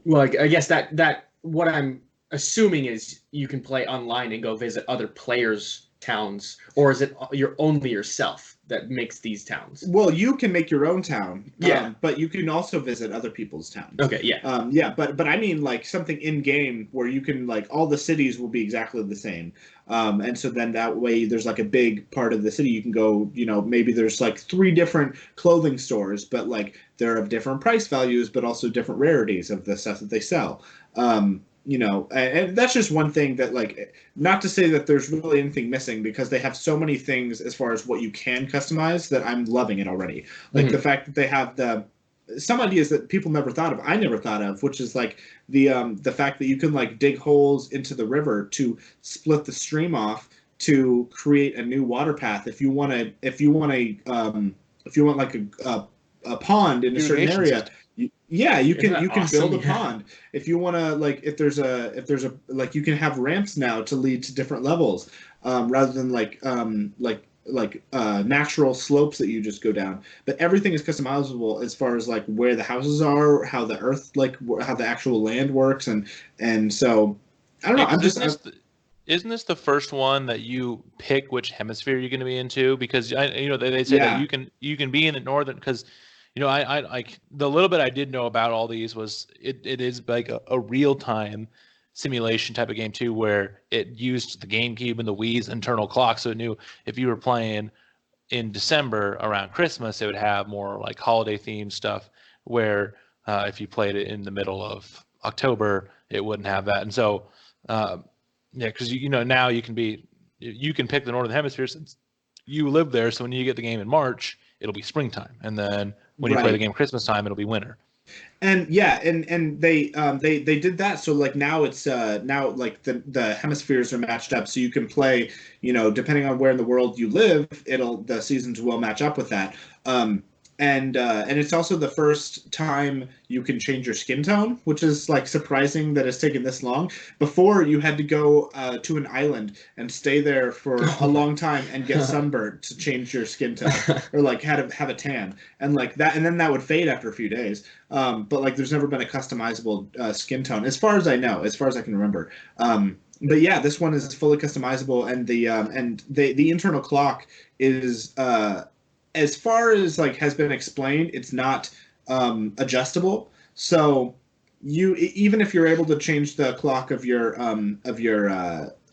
Speaker 2: well, I guess that what I'm assuming is you can play online and go visit other players' towns, or is it you're only yourself that makes these towns?
Speaker 3: Well, you can make your own town, but you can also visit other people's towns.
Speaker 2: Okay, yeah.
Speaker 3: But I mean, like, something in game where you can, like, all the cities will be exactly the same, and so then that way there's like a big part of the city you can go. You know, maybe there's like 3 different clothing stores, but like they're of different price values, but also different rarities of the stuff that they sell. and that's just one thing that, like, not to say that there's really anything missing, because they have so many things as far as what you can customize that I'm loving it already. Like the fact that they have some ideas that people never thought of, I never thought of, which is like the fact that you can like dig holes into the river to split the stream off to create a new water path. If you want like a pond in a certain area, you can build a pond. If you want to, like, if there's a like, you can have ramps now to lead to different levels, rather than natural slopes that you just go down. But everything is customizable as far as like where the houses are, how the earth, like how the actual land works, and so I don't know.
Speaker 1: Isn't this the first one that you pick which hemisphere you're going to be into? Because they say that you can be in the northern, because I like the little bit I did know about all these was it is like a real time simulation type of game too, where it used the GameCube and the Wii's internal clock, so it knew if you were playing in December around Christmas, it would have more like holiday themed stuff. Where if you played it in the middle of October, it wouldn't have that. And so, yeah, because now you can pick the northern hemisphere since you live there. So when you get the game in March, it'll be springtime, and then when you play the game Christmas time, it'll be winter.
Speaker 3: And they did that, so like now it's now like the hemispheres are matched up, so you can play, depending on where in the world you live, the seasons will match up with that. And it's also the first time you can change your skin tone, which is like surprising that it's taken this long. Before, you had to go to an island and stay there for a long time and get sunburned to change your skin tone, or like have a tan, and like that, and then that would fade after a few days. But like, there's never been a customizable skin tone, as far as I know, as far as I can remember. But yeah, this one is fully customizable, and the internal clock is as far as like has been explained, it's not adjustable. So even if you're able to change the clock of your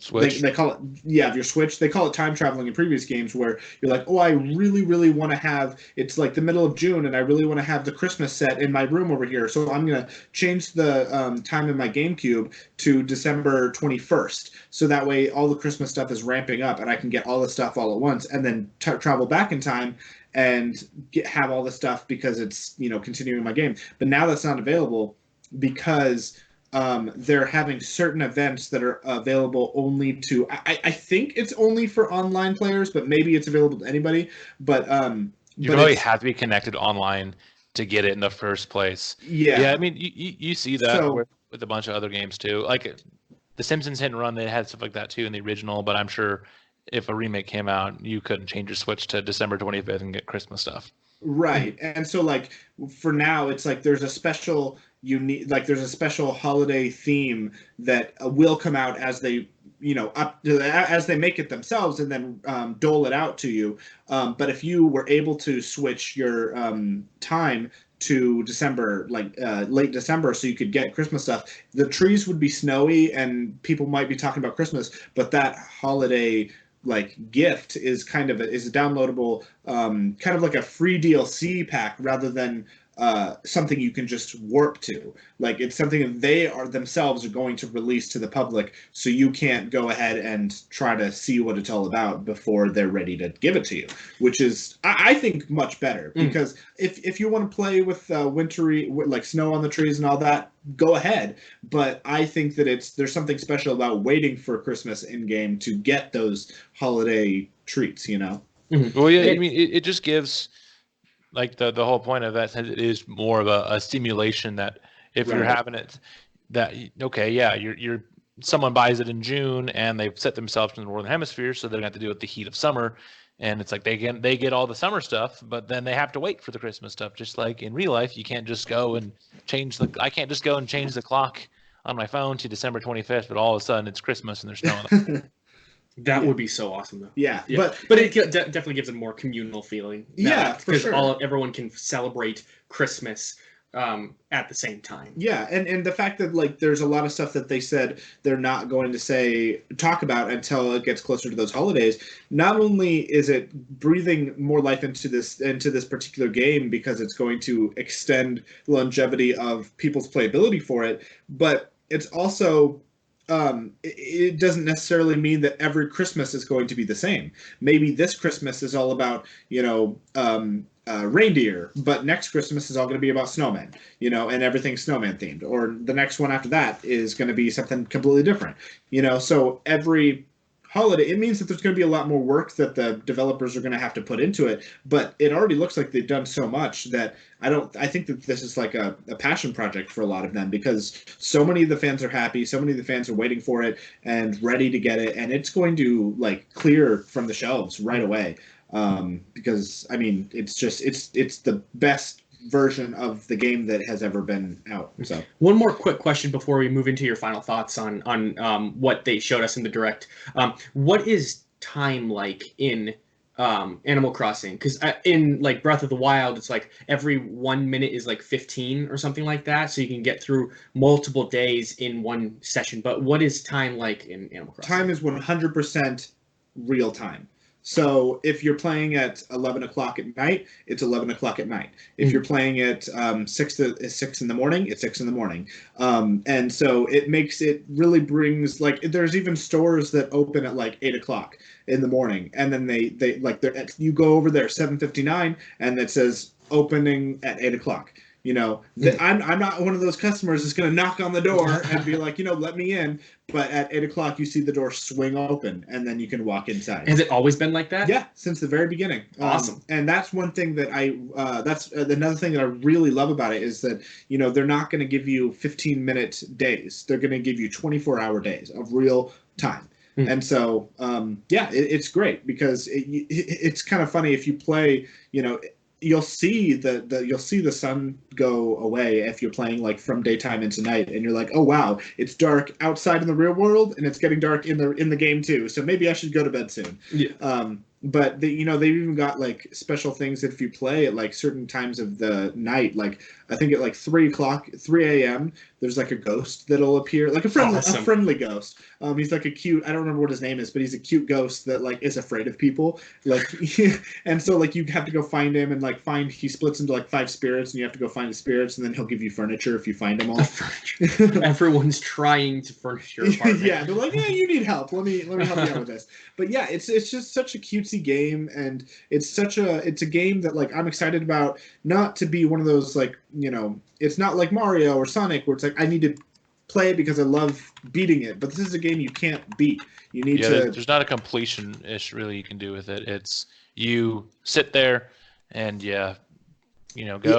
Speaker 1: Switch.
Speaker 3: they call it, of your Switch. They call it time traveling in previous games, where you're like, oh, I really, really want to have, it's like the middle of June, and I really want to have the Christmas set in my room over here. So I'm going to change the time in my GameCube to December 21st. So that way all the Christmas stuff is ramping up, and I can get all the stuff all at once, and then travel back in time and have all the stuff because it's, continuing my game. But now that's not available, because they're having certain events that are available only to, I think it's only for online players, but maybe it's available to anybody. But
Speaker 1: you really have to be connected online to get it in the first place.
Speaker 3: Yeah.
Speaker 1: I mean, you see that with a bunch of other games too. Like the Simpsons Hit and Run, they had stuff like that too in the original, but I'm sure if a remake came out, you couldn't change your Switch to December 25th and get Christmas stuff.
Speaker 3: Right. And so like for now, it's like there's a special there's a special holiday theme that will come out as they as they make it themselves, and then dole it out to you. But if you were able to switch your time to December, like late December, so you could get Christmas stuff, the trees would be snowy and people might be talking about Christmas, but that holiday like gift is is a downloadable, kind of like a free DLC pack, rather than something you can just warp to. Like, it's something that they themselves are going to release to the public, so you can't go ahead and try to see what it's all about before they're ready to give it to you, which is, I think, much better. Because if you want to play with wintry, like snow on the trees and all that, go ahead. But I think that there's something special about waiting for Christmas in game to get those holiday treats,
Speaker 1: Well, yeah, I mean, it just gives, like, the whole point of that, it is more of a simulation that if you're having it, that okay, yeah, you're someone buys it in June and they've set themselves in the northern hemisphere, so they're gonna have to deal with the heat of summer, and it's like they get all the summer stuff, but then they have to wait for the Christmas stuff. Just like in real life, you can't just go and I can't just go and change the clock on my phone to December 25th, but all of a sudden it's Christmas and there's snow on the
Speaker 2: That would be so awesome, though.
Speaker 3: Yeah.
Speaker 2: But it definitely gives a more communal feeling.
Speaker 3: Yeah, for sure.
Speaker 2: Because everyone can celebrate Christmas at the same time.
Speaker 3: Yeah, and the fact that like there's a lot of stuff that they said they're not going to talk about until it gets closer to those holidays. Not only is it breathing more life into this particular game because it's going to extend the longevity of people's playability for it, but it's also it doesn't necessarily mean that every Christmas is going to be the same. Maybe this Christmas is all about, reindeer, but next Christmas is all going to be about snowmen, and everything's snowman themed. Or the next one after that is going to be something completely different, So every holiday, it means that there's going to be a lot more work that the developers are going to have to put into it. But it already looks like they've done so much that I think that this is like a passion project for a lot of them, because so many of the fans are happy, so many of the fans are waiting for it and ready to get it, and it's going to like clear from the shelves right away. Because I mean, it's the best version of the game that has ever been out. So
Speaker 2: one more quick question before we move into your final thoughts on what they showed us in the direct. What is time like in Animal Crossing? Because in like Breath of the Wild, it's like every 1 minute is like 15 or something like that, so you can get through multiple days in one session. But what is time like in Animal Crossing?
Speaker 3: Time is 100% real time. So if you're playing at 11 o'clock at night, it's 11 o'clock at night. If you're playing at 6 in the morning, it's 6 in the morning. And so it really brings, like, there's even stores that open at like 8 o'clock in the morning. And then you go over there 7:59 and it says opening at 8 o'clock. I'm not one of those customers that's going to knock on the door and be like, let me in. But at 8 o'clock, you see the door swing open, and then you can walk inside.
Speaker 2: Has it always been like that?
Speaker 3: Yeah, since the very beginning.
Speaker 2: Awesome.
Speaker 3: And that's one thing that that's another thing that I really love about it is that, they're not going to give you 15-minute days. They're going to give you 24-hour days of real time. And so, it's great because it's kind of funny if you play, you'll see the sun go away if you're playing like from daytime into night, and you're like, oh wow, it's dark outside in the real world and it's getting dark in the game too, so maybe I should go to bed soon. But they've even got like special things that if you play at like certain times of the night, like I think at like 3 a.m. there's like a ghost that'll appear, like a friendly ghost. He's like a cute, I don't remember what his name is, but he's a cute ghost that like is afraid of people. Like, and so like you have to go find him and like he splits into like 5 spirits, and you have to go find the spirits, and then he'll give you furniture if you find them all.
Speaker 2: Everyone's trying to furnish your apartment.
Speaker 3: Yeah, they're like, yeah, you need help. Let me help you out with this. But yeah, it's just such a cutesy game, and it's a game that like I'm excited about. Not to be one of those like, it's not like Mario or Sonic where it's like I need to play it because I love beating it. But this is a game you can't beat. You need to.
Speaker 1: There's not a completion-ish really you can do with it. It's you sit there and go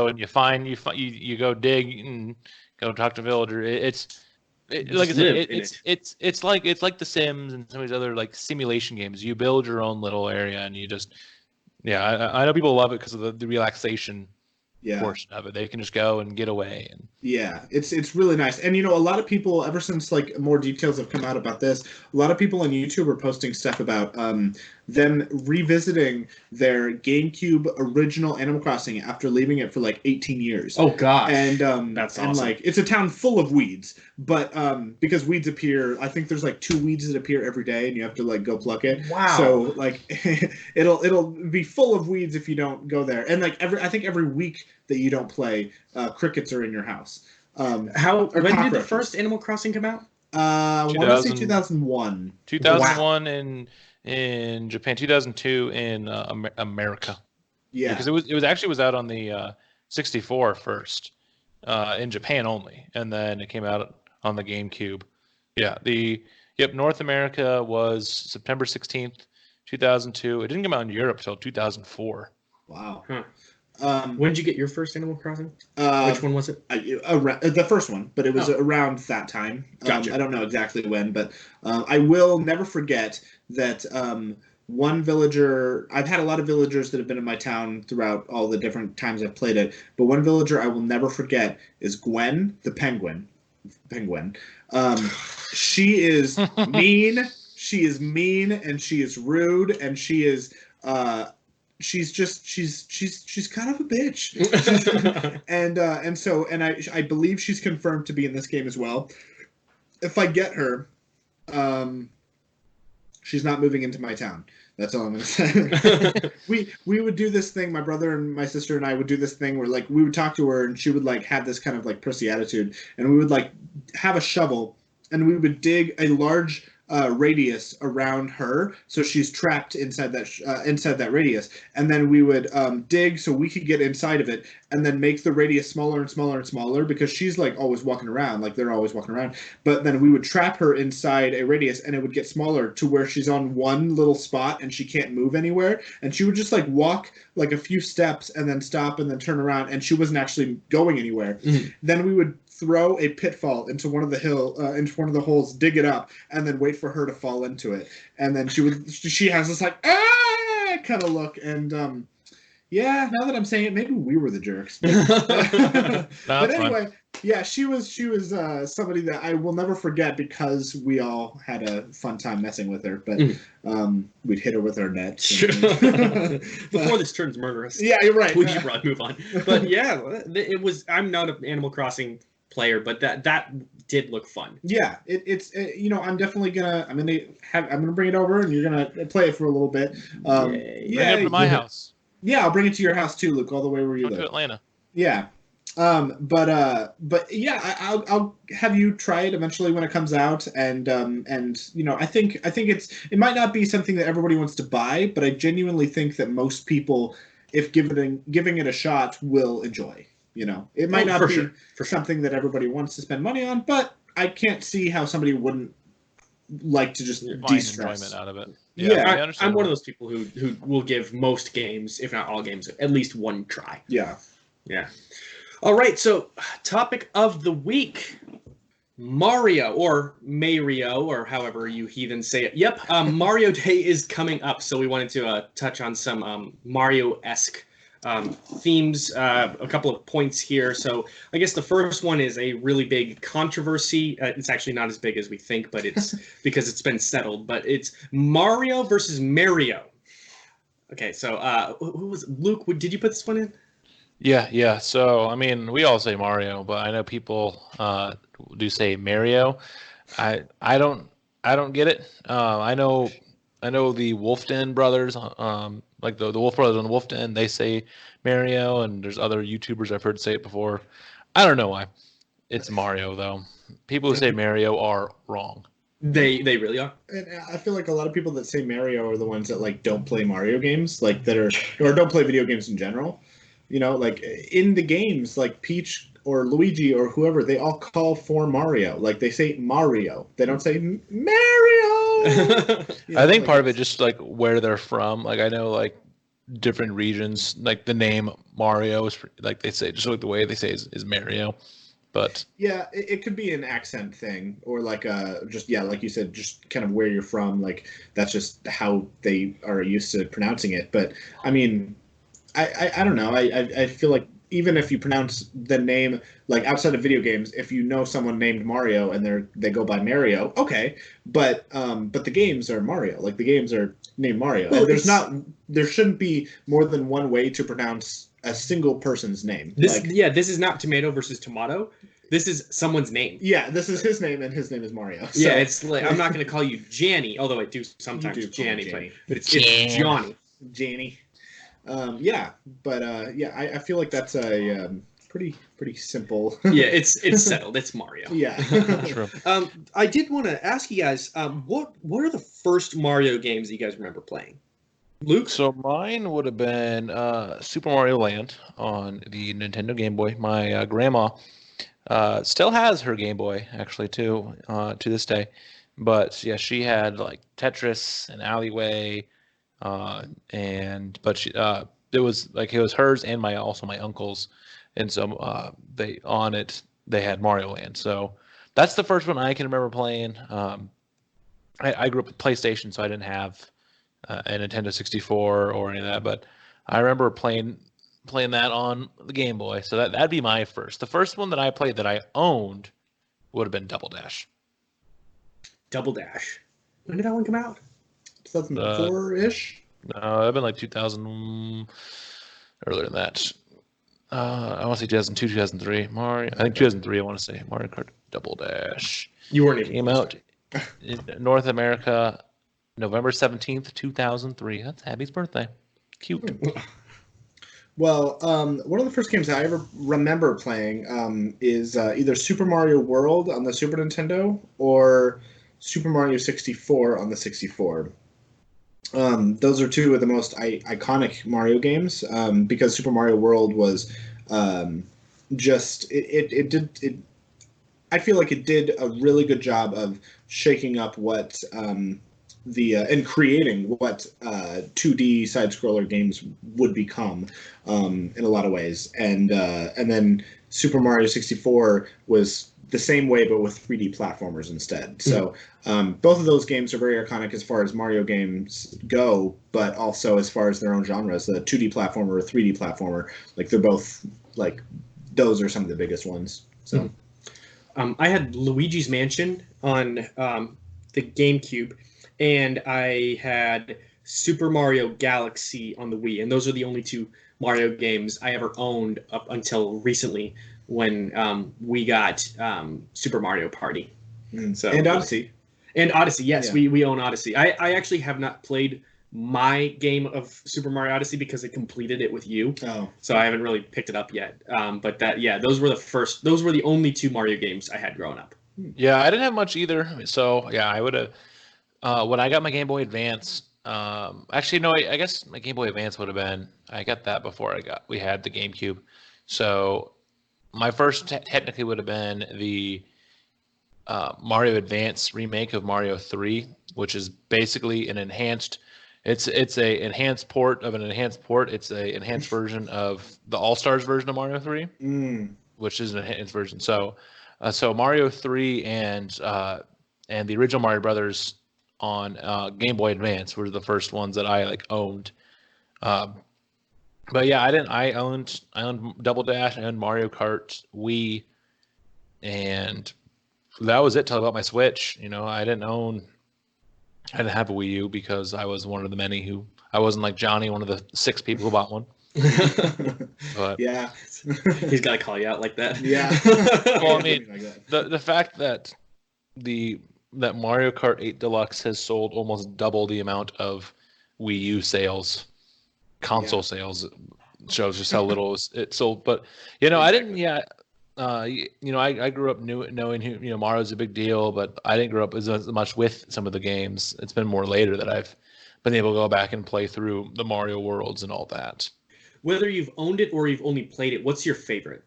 Speaker 1: and you go dig and go talk to villager. Like I said, it's like The Sims and some of these other like simulation games. You build your own little area and you just I know people love it because of the relaxation portion of it. They can just go and get away. And
Speaker 3: yeah, it's really nice. And a lot of people, ever since like more details have come out about this, a lot of people on YouTube are posting stuff about them revisiting their GameCube original Animal Crossing after leaving it for like 18 years.
Speaker 2: Oh gosh.
Speaker 3: And
Speaker 2: that's awesome.
Speaker 3: And like it's a town full of weeds, but because weeds appear, I think there's like 2 weeds that appear every day, and you have to like go pluck it.
Speaker 2: Wow.
Speaker 3: So like it'll be full of weeds if you don't go there. And like I think every week that you don't play, crickets are in your house.
Speaker 2: When did the first Animal Crossing come out?
Speaker 3: I want to say 2001.
Speaker 1: 2001 in Japan, 2002 in America.
Speaker 3: Yeah,
Speaker 1: because it was out on the 64 first in Japan only, and then it came out on the GameCube. Yeah, North America was September 16th, 2002. It didn't come out in Europe until 2004.
Speaker 3: Wow.
Speaker 2: Huh. When did you get your first Animal Crossing? Which one was it?
Speaker 3: The first one, but it was around that time.
Speaker 2: Gotcha.
Speaker 3: I don't know exactly when, but I will never forget that one villager. I've had a lot of villagers that have been in my town throughout all the different times I've played it, but one villager I will never forget is Gwen the penguin. She is mean. She is mean, and she is rude, and she is. She's kind of a bitch. and I believe she's confirmed to be in this game as well. If I get her, she's not moving into my town. That's all I'm gonna say. we would do this thing. My brother and my sister and I would do this thing where like we would talk to her and she would like have this kind of like prissy attitude, and we would like have a shovel and we would dig a large radius around her, so she's trapped inside that radius. And then we would dig so we could get inside of it, and then make the radius smaller and smaller and smaller because she's like always walking around, like they're always walking around. But then we would trap her inside a radius, and it would get smaller to where she's on one little spot and she can't move anywhere. And she would just like walk like a few steps and then stop and then turn around, and she wasn't actually going anywhere. Mm-hmm. Then we would throw a pitfall into one of the holes, dig it up, and then wait for her to fall into it. And then she has this like kind of look. And yeah, now that I'm saying it, maybe we were the jerks. But anyway, yeah, she was somebody that I will never forget because we all had a fun time messing with her. But we'd hit her with our nets.
Speaker 2: Before this turns murderous.
Speaker 3: Yeah, you're right.
Speaker 2: We should move on. But yeah, it was. I'm not an Animal Crossing player, but that did look fun.
Speaker 3: Yeah, it's I'm definitely gonna bring it over and you're gonna play it for a little bit.
Speaker 1: Bring it to my house.
Speaker 3: Yeah, I'll bring it to your house too, Luke, all the way where you live.
Speaker 1: To Atlanta.
Speaker 3: Yeah. But yeah, I'll have you try it eventually when it comes out, and I think it might not be something that everybody wants to buy, but I genuinely think that most people, if giving it a shot, will enjoy. It might not be for something that everybody wants to spend money on, but I can't see how somebody wouldn't like to just de-stress
Speaker 1: enjoyment out of it.
Speaker 2: Yeah, I'm one of those people who will give most games, if not all games, at least one try.
Speaker 3: Yeah.
Speaker 2: All right, so topic of the week. Mario, or Mario, or however you heathens say it. Yep, Mario Day is coming up, so we wanted to touch on some Mario-esque themes, a couple of points here. So I guess the first one is a really big controversy. It's actually not as big as we think, but it's because it's been settled. But it's Mario versus Mario. Okay, so who was Luke? Did you put this one in?
Speaker 1: Yeah. So I mean, we all say Mario, but I know people do say Mario. I don't get it. I know the Wolf Den brothers. Like the Wolf Brothers on the Wolf Den, they say Mario, and there's other YouTubers I've heard say it before. I don't know why. It's Mario, though. People who say Mario are wrong.
Speaker 2: They really are.
Speaker 3: And I feel like a lot of people that say Mario are the ones that like don't play Mario games, like or don't play video games in general. Like in the games, like Peach or Luigi or whoever, they all call for Mario. Like they say Mario. They don't say Mario.
Speaker 1: I think part of it just like where they're from. Like I know like different regions, like the name Mario is like they say, just like the way they say is Mario. But
Speaker 3: yeah, it could be an accent thing, or like like you said, just kind of where you're from. Like that's just how they are used to pronouncing it. But I mean, I don't know. I feel like even if you pronounce the name, like outside of video games, if you know someone named Mario and they go by Mario, okay. But the games are Mario. Like the games are named Mario. Well, and there shouldn't be more than one way to pronounce a single person's name.
Speaker 2: This is not tomato versus tomato. This is someone's name.
Speaker 3: Yeah, this is his name, and his name is Mario. So.
Speaker 2: Yeah, it's like I'm not going to call you Janny, although I do sometimes Janny, but it's Johnny.
Speaker 3: Janny. I feel like that's a pretty simple.
Speaker 2: Yeah, it's settled. It's Mario.
Speaker 3: Yeah.
Speaker 1: True.
Speaker 2: I did want to ask you guys, what are the first Mario games that you guys remember playing? Luke?
Speaker 1: So mine would have been Super Mario Land on the Nintendo Game Boy. My grandma still has her Game Boy actually too to this day, but yeah, she had like Tetris and Alleyway. It was hers and my uncle's, and so they had Mario Land. So that's the first one I can remember playing. I grew up with PlayStation, so I didn't have a Nintendo 64 or any of that, but I remember playing that on the Game Boy. So that'd be my first. The first one that I played that I owned would have been Double Dash.
Speaker 2: Double Dash. When did that one come out?
Speaker 3: 2004-ish?
Speaker 1: No, it'd been like 2000, earlier than that. I want to say 2002, 2003. Mario, I think 2003. I want to say Mario Kart Double Dash.
Speaker 2: You weren't even
Speaker 1: came out in North America November 17th, 2003. That's Abby's birthday. Cute.
Speaker 3: Well, one of the first games I ever remember playing is either Super Mario World on the Super Nintendo or Super Mario 64 on the 64. Those are two of the most iconic Mario games because Super Mario World was I feel like it did a really good job of shaking up what and creating what 2D side scroller games would become in a lot of ways, and then Super Mario 64 was the same way but with 3D platformers instead. So both of those games are very iconic as far as Mario games go, but also as far as their own genres. The 2D platformer or 3D platformer, like they're both like those are some of the biggest ones. So.
Speaker 2: I had Luigi's Mansion on the GameCube, and I had Super Mario Galaxy on the Wii, and those are the only two Mario games I ever owned up until recently when we got Super Mario Party.
Speaker 3: So, and Odyssey.
Speaker 2: And Odyssey, yes,
Speaker 3: yeah.
Speaker 2: we own Odyssey. I actually have not played my game of Super Mario Odyssey because I completed it with you.
Speaker 3: Oh.
Speaker 2: So I haven't really picked it up yet. But those were the only two Mario games I had growing up.
Speaker 1: Yeah, I didn't have much either. So yeah, I would have when I got my Game Boy Advance. Actually, no, I guess my Game Boy Advance would have been. I got that before we had the GameCube. So my first technically would have been the Mario Advance remake of Mario 3, which is basically an enhanced. It's a enhanced port of an enhanced port. It's a enhanced version of the All Stars version of Mario 3, which is an enhanced version. So Mario 3 and the original Mario Brothers on Game Boy Advance were the first ones that I owned. But yeah, I owned Double Dash, I owned Mario Kart Wii, and that was it till I bought my Switch. I didn't have a Wii U because I was one of the many who I wasn't like Johnny, one of the 6 people who bought one. But
Speaker 3: yeah,
Speaker 2: he's got to call you out like that.
Speaker 3: Yeah.
Speaker 1: Well, I mean, the fact that that Mario Kart 8 Deluxe has sold almost double the amount of Wii U sales, console sales, shows just how little it sold. But I didn't. Yeah. I grew up knowing who Mario's a big deal, but I didn't grow up as much with some of the games. It's been more later that I've been able to go back and play through the Mario worlds and all that.
Speaker 2: Whether you've owned it or you've only played it, what's your favorite?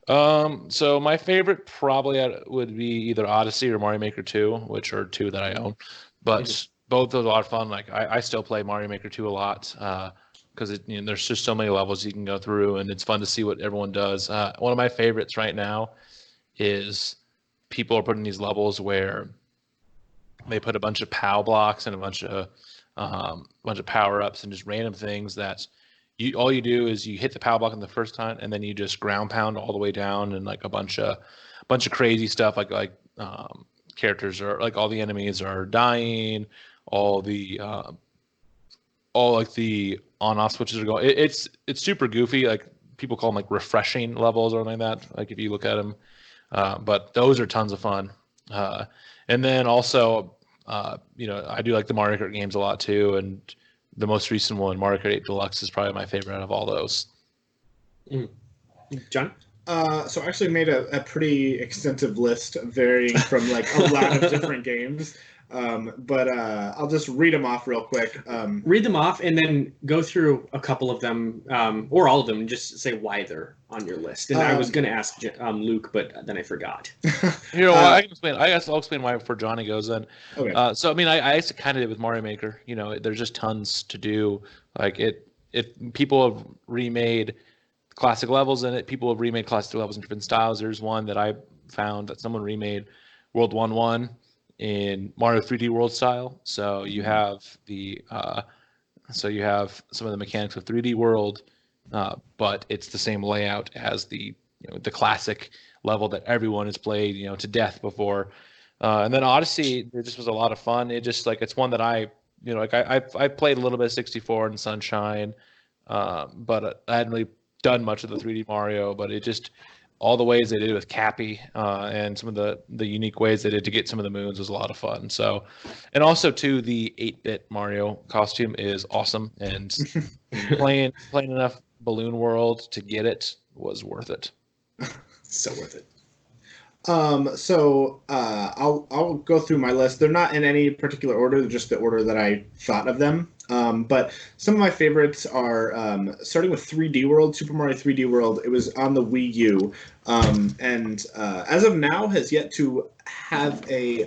Speaker 1: So my favorite probably would be either Odyssey or Mario Maker 2, which are two that I own. But both of those are a lot of fun. Like I still play Mario Maker 2 a lot. Because there's just so many levels you can go through, and it's fun to see what everyone does. One of my favorites right now is people are putting these levels where they put a bunch of POW blocks and a bunch of power ups and just random things that all you do is you hit the POW block in the first time, and then you just ground pound all the way down, and like a bunch of crazy stuff like characters are all the enemies are dying, all the on-off switches are going. It's super goofy. Like people call them refreshing levels or something like that. Like if you look at them, but those are tons of fun. And then also, I do like the Mario Kart games a lot too. And the most recent one, Mario Kart 8 Deluxe, is probably my favorite out of all those.
Speaker 2: John?
Speaker 3: So I actually made a pretty extensive list varying from a lot of different games. But I'll just read them off real quick.
Speaker 2: Read them off and then go through a couple of them, or all of them, and just say why they're on your list. And I was going to ask Luke, but then I forgot.
Speaker 1: I can explain. I guess I'll explain why before Johnny goes in.
Speaker 3: Okay.
Speaker 1: So I mean, I actually kind of did with Mario Maker. There's just tons to do. If people have remade classic levels in it, people have remade classic levels in different styles. There's one that I found that someone remade World 1-1 in Mario 3D World style. So you have some of the mechanics of 3D World, but it's the same layout as the classic level that everyone has played to death before. And then Odyssey, it just was a lot of fun. It just it's one that I played a little bit of 64 and Sunshine, but I hadn't really done much of the 3D Mario. But all the ways they did with Cappy and some of the unique ways they did to get some of the moons was a lot of fun. So, and also too, the 8-bit Mario costume is awesome, and playing enough Balloon World to get it was worth it.
Speaker 2: So worth it.
Speaker 3: I'll go through my list. They're not in any particular order, they're just the order that I thought of them. But some of my favorites are starting with 3D World, Super Mario 3D World. It was on the Wii U, and as of now has yet to have a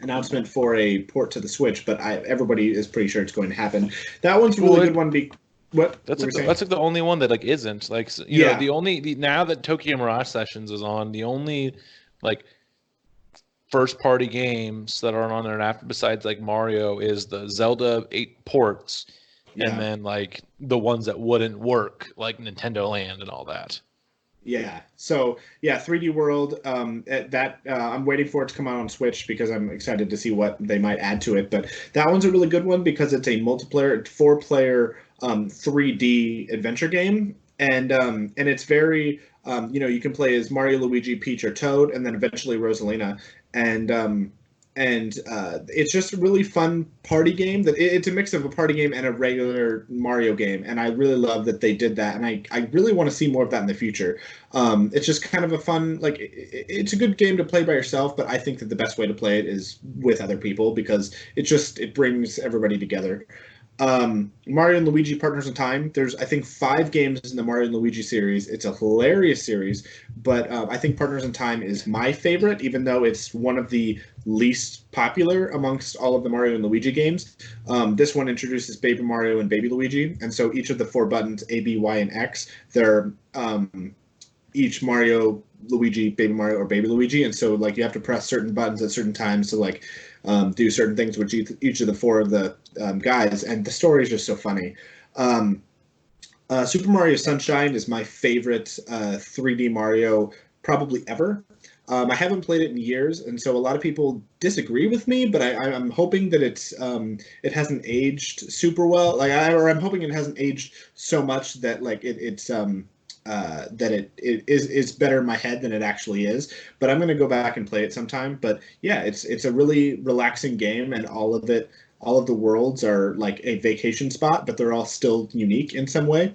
Speaker 3: announcement for a port to the Switch. But everybody is pretty sure it's going to happen. That one's a really good one. What?
Speaker 1: That's like the only one that like isn't like know now that Tokyo Mirage Sessions is on, the only like first party games that are on there after besides like Mario is the Zelda 8 ports, and then like the ones that wouldn't work like Nintendo Land and all that.
Speaker 3: Yeah. So 3D World. I'm waiting for it to come out on Switch because I'm excited to see what they might add to it. But that one's a really good one because it's a multiplayer, 4-player 3D adventure game, and it's very you can play as Mario, Luigi, Peach, or Toad, and then eventually Rosalina, and it's just a really fun party game. It's a mix of a party game and a regular Mario game, and I really love that they did that, and I really want to see more of that in the future. It's just kind of a fun, like, it's a good game to play by yourself, but I think that the best way to play it is with other people because it brings everybody together. Mario and Luigi Partners in Time. There's, I think, 5 games in the Mario and Luigi series. It's a hilarious series, but I think Partners in Time is my favorite, even though it's one of the least popular amongst all of the Mario and Luigi games. This one introduces Baby Mario and Baby Luigi, and so each of the 4 buttons, A, B, Y, and X, they're each Mario, Luigi, Baby Mario, or Baby Luigi, and so like you have to press certain buttons at certain times to like do certain things with each of the 4 of the guys, and the story is just so funny. Super Mario Sunshine is my favorite 3D Mario probably ever. I haven't played it in years, and so a lot of people disagree with me, but I'm hoping that it hasn't aged super well. I'm hoping it hasn't aged so much that like it's that it is better in my head than it actually is. But I'm going to go back and play it sometime. But yeah, it's a really relaxing game, and all of the worlds are like a vacation spot, but they're all still unique in some way.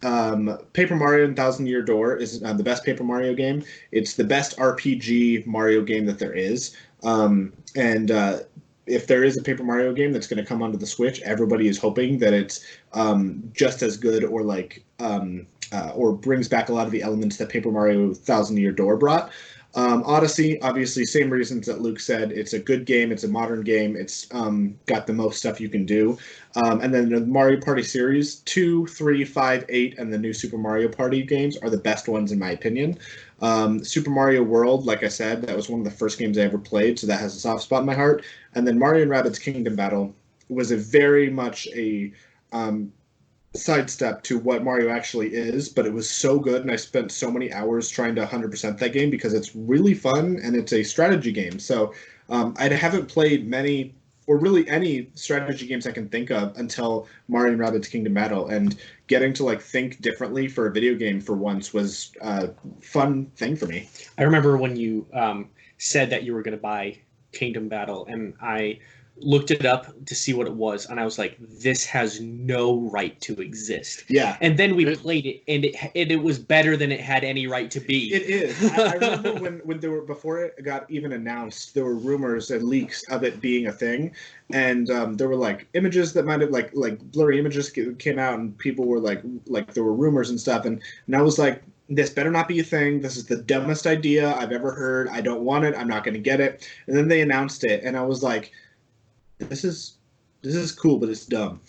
Speaker 3: Paper Mario and Thousand Year Door is the best Paper Mario game. It's the best RPG Mario game that there is. If there is a Paper Mario game that's going to come onto the Switch, everybody is hoping that it's just as good or or brings back a lot of the elements that Paper Mario Thousand Year Door brought. Odyssey, obviously, same reasons that Luke said. It's a good game. It's a modern game. It's got the most stuff you can do. And then the Mario Party series, 2, 3, 5, 8, and the new Super Mario Party games are the best ones in my opinion. Super Mario World, like I said, that was one of the first games I ever played, so that has a soft spot in my heart. And then Mario & Rabbids Kingdom Battle was very much a sidestep to what Mario actually is, but it was so good, and I spent so many hours trying to 100% that game because it's really fun, and it's a strategy game. So I haven't played many, or really any strategy games I can think of until Mario & Rabbids Kingdom Battle, and getting to like think differently for a video game for once was a fun thing for me.
Speaker 2: I remember when you said that you were going to buy Kingdom Battle, and I looked it up to see what it was, and I was like, this has no right to exist.
Speaker 3: Yeah.
Speaker 2: And then we played it, and it was better than it had any right to be.
Speaker 3: It is. I remember when there were, before it got even announced, there were rumors and leaks of it being a thing, and there were like images that might have like blurry images came out, and people were like there were rumors and stuff, and I was like, this better not be a thing. This is the dumbest idea I've ever heard. I don't want it. I'm not going to get it. And then they announced it, and I was like, this is cool, but it's dumb.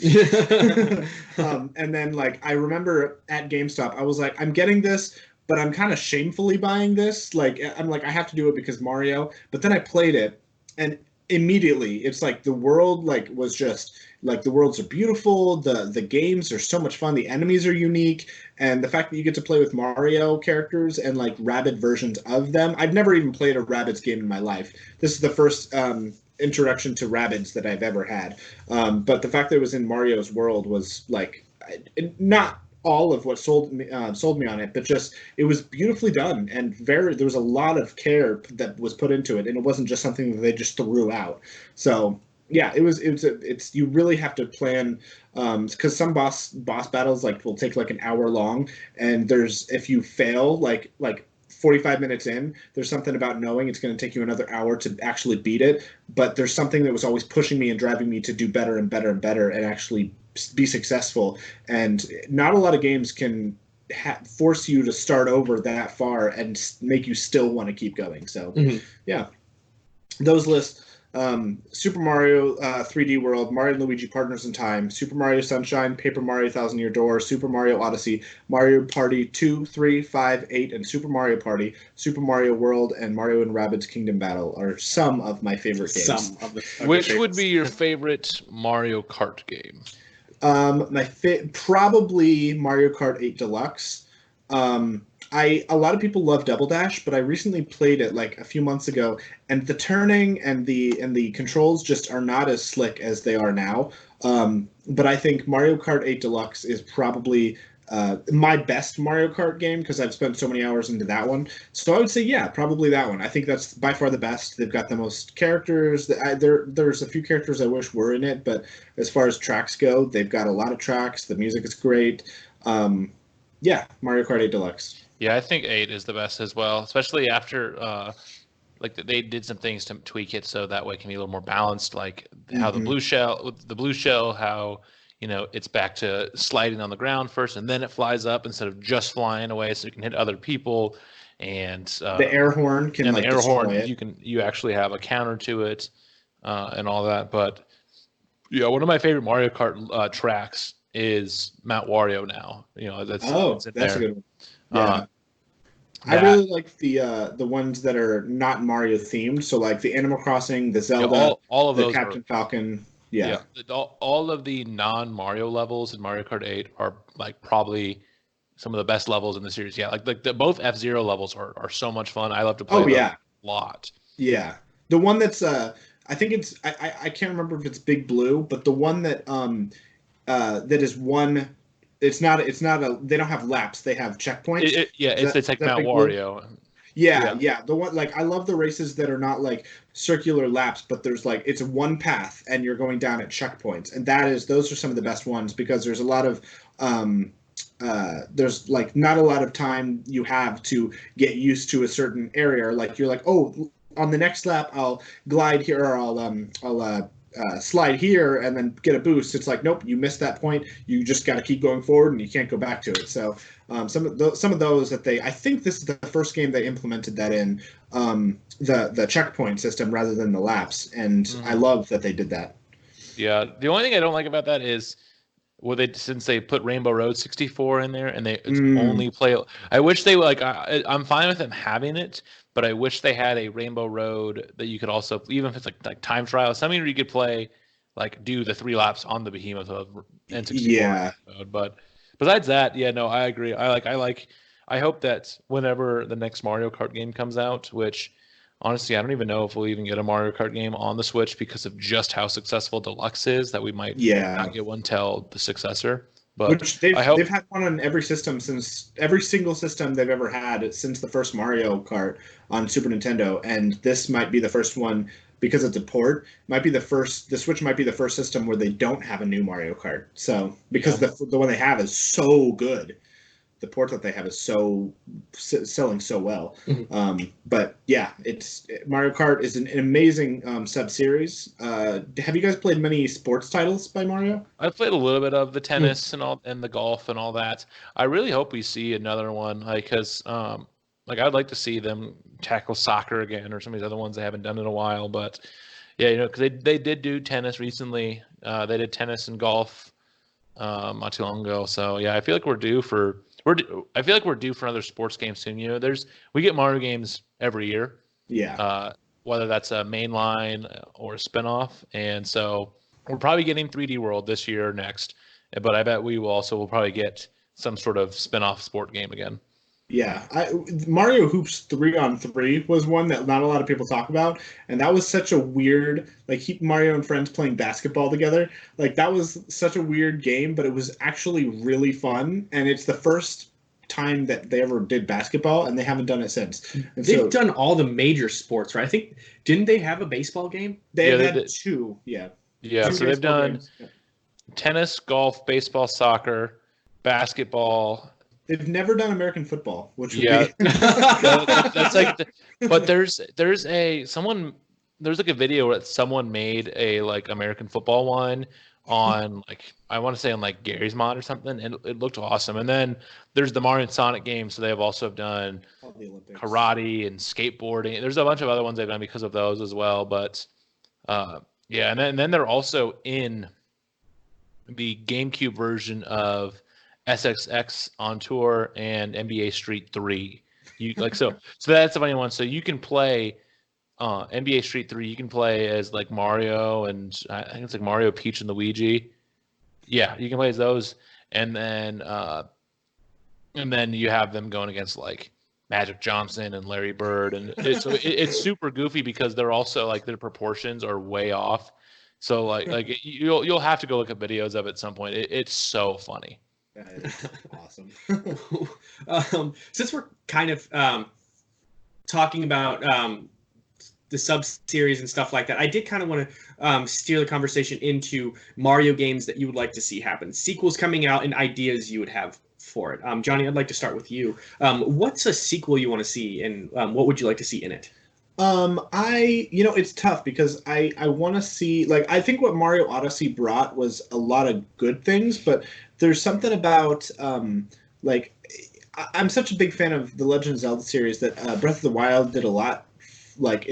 Speaker 3: And then like I remember at GameStop, I was like, I'm getting this, but I'm kind of shamefully buying this. Like I'm like, I have to do it because Mario. But then I played it, and immediately it's like the world like was just like the worlds are beautiful. The games are so much fun. The enemies are unique, and the fact that you get to play with Mario characters and like Rabbids versions of them. I've never even played a Rabbids game in my life. This is the first introduction to Rabbids that I've ever had, but the fact that it was in Mario's world was like not all of what sold me on it, but just it was beautifully done and there was a lot of care that was put into it, and it wasn't just something that they just threw out. So yeah, it's you really have to plan, because some boss battles like will take like an hour long, and there's if you fail like 45 minutes in, there's something about knowing it's going to take you another hour to actually beat it. But there's something that was always pushing me and driving me to do better and better and better and actually be successful. And not a lot of games can force you to start over that far and make you still want to keep going. So, yeah, those lists. Super Mario 3D World, Mario and Luigi Partners in Time, Super Mario Sunshine, Paper Mario Thousand Year Door, Super Mario Odyssey, Mario Party 2, 3, 5, 8, and Super Mario Party, Super Mario World, and Mario and Rabbids Kingdom Battle are some of my favorite games.
Speaker 2: Some of the
Speaker 1: Which would be your favorite Mario Kart game?
Speaker 3: Probably Mario Kart 8 Deluxe. A lot of people love Double Dash, but I recently played it like a few months ago, and the turning and the controls just are not as slick as they are now. But I think Mario Kart 8 Deluxe is probably my best Mario Kart game because I've spent so many hours into that one. So I would say, yeah, probably that one. I think that's by far the best. They've got the most characters. There's a few characters I wish were in it, but as far as tracks go, they've got a lot of tracks. The music is great. Yeah, Mario Kart 8 Deluxe.
Speaker 1: Yeah, I think 8 is the best as well, especially after like they did some things to tweak it so that way it can be a little more balanced, like how the blue shell, how it's back to sliding on the ground first and then it flies up instead of just flying away, so you can hit other people, and
Speaker 3: the air horn can
Speaker 1: and
Speaker 3: like
Speaker 1: the air horn
Speaker 3: it.
Speaker 1: you actually have a counter to it, and all that. But yeah, one of my favorite Mario Kart tracks is Mount Wario now. That's
Speaker 3: a good one. Yeah. I
Speaker 1: That,
Speaker 3: really like the ones that are not Mario themed. So like the Animal Crossing, the Zelda,
Speaker 1: all of
Speaker 3: the
Speaker 1: those
Speaker 3: Captain Falcon. Yeah.
Speaker 1: all of the non-Mario levels in Mario Kart 8 are like probably some of the best levels in the series. Yeah, like both F-Zero levels are so much fun. I love to play them a lot.
Speaker 3: Yeah. The one that's I think it's I can't remember if it's Big Blue, but the one that that is one. It's not a. They don't have laps. They have checkpoints.
Speaker 1: It's like Mount Wario.
Speaker 3: Yeah. The one, like, I love the races that are not like circular laps, but there's like it's one path and you're going down at checkpoints, and those are some of the best ones because there's a lot of there's like not a lot of time you have to get used to a certain area. Like you're like, oh, on the next lap I'll glide here, or I'll slide here and then get a boost. It's like, nope, you missed that point. You just got to keep going forward and you can't go back to it. So some of those that I think this is the first game they implemented that in, the checkpoint system rather than the laps, and I love that they did that.
Speaker 1: Yeah, the only thing I don't like about that is, since they put Rainbow Road 64 in there and it's only play. I wish they I'm fine with them having it, but I wish they had a Rainbow Road that you could also, even if it's like time trial, something where you could play, like do the 3 laps on the Behemoth of N64 mode. But besides that, yeah, no, I agree. I hope that whenever the next Mario Kart game comes out, which honestly I don't even know if we'll even get a Mario Kart game on the Switch because of just how successful Deluxe is, that we might not get one till the successor. But
Speaker 3: which they've had one on every system since every single system they've ever had since the first Mario Kart on Super Nintendo, and this might be the first one because it's a port. The Switch might be the first system where they don't have a new Mario Kart. So because the one they have is so good, the port that they have is selling so well. But yeah, Mario Kart is an amazing sub-series. Have you guys played many sports titles by Mario?
Speaker 1: I've played a little bit of the tennis and the golf and all that. I really hope we see another one, because I'd like to see them tackle soccer again or some of these other ones they haven't done in a while. But yeah, because they did do tennis recently. They did tennis and golf not too long ago. So yeah, I feel like we're due for another sports game soon. We get Mario games every year.
Speaker 3: Yeah.
Speaker 1: Whether that's a mainline or a spinoff, and so we're probably getting 3D World this year or next. But I bet we'll probably get some sort of spinoff sport game again.
Speaker 3: Yeah, Mario Hoops 3-on-3 was one that not a lot of people talk about, and that was such a weird like Mario and friends playing basketball together. Like that was such a weird game, but it was actually really fun, and it's the first time that they ever did basketball, and they haven't done it since. And
Speaker 2: They've
Speaker 3: so
Speaker 2: done all the major sports, right? I think didn't they have a baseball game?
Speaker 3: they've
Speaker 1: they
Speaker 3: had
Speaker 1: did.
Speaker 3: two, yeah,
Speaker 1: Yeah,
Speaker 3: two
Speaker 1: so they've
Speaker 3: baseball
Speaker 1: done
Speaker 3: games. Yeah.
Speaker 1: tennis, golf, baseball, soccer, basketball.
Speaker 3: They've never done American football, which would
Speaker 1: Yeah,
Speaker 3: be
Speaker 1: that's like. But there's like a video where someone made a like American football one on like I want to say on like Gary's Mod or something, and it looked awesome. And then there's the Mario and Sonic games, so they have also done
Speaker 3: all the Olympics.
Speaker 1: karate and skateboarding. There's a bunch of other ones they've done because of those as well. But yeah, and then they're also in the GameCube version of SSX on tour and NBA Street 3. You like so that's the funny one. So you can play NBA Street 3. You can play as like Mario and I think it's like Mario, Peach, and Luigi. Yeah, you can play as those, and then you have them going against like Magic Johnson and Larry Bird, and it's super goofy because they're also like their proportions are way off. So like you'll have to go look at videos of it at some point. It's so funny.
Speaker 3: That is awesome.
Speaker 2: Since we're kind of talking about the sub-series and stuff like that, I did kind of want to steer the conversation into Mario games that you would like to see happen, sequels coming out, and ideas you would have for it. Johnny, I'd like to start with you. What's a sequel you want to see, and what would you like to see in it?
Speaker 3: It's tough because I want to see, like, I think what Mario Odyssey brought was a lot of good things, but there's something about, like, I'm such a big fan of the Legend of Zelda series that Breath of the Wild did a lot, like,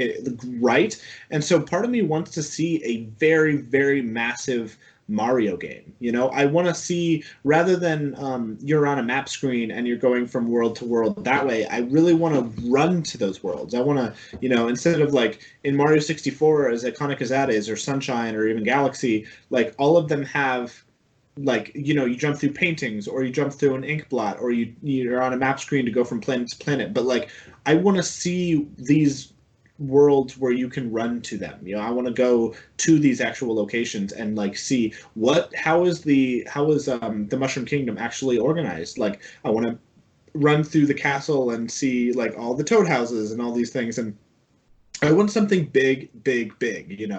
Speaker 3: right, and so part of me wants to see a very, very massive Mario game. I want to see, rather than you're on a map screen and you're going from world to world that way, I really want to run to those worlds. I want to, instead of like in Mario 64, as iconic as that is, or Sunshine, or even Galaxy, like all of them have like you jump through paintings, or you jump through an ink blot, or you're on a map screen to go from planet to planet. But like I want to see these worlds where you can run to them. I want to go to these actual locations and like see how is the Mushroom Kingdom actually organized. Like I want to run through the castle and see like all the toad houses and all these things, and I want something big, big, big.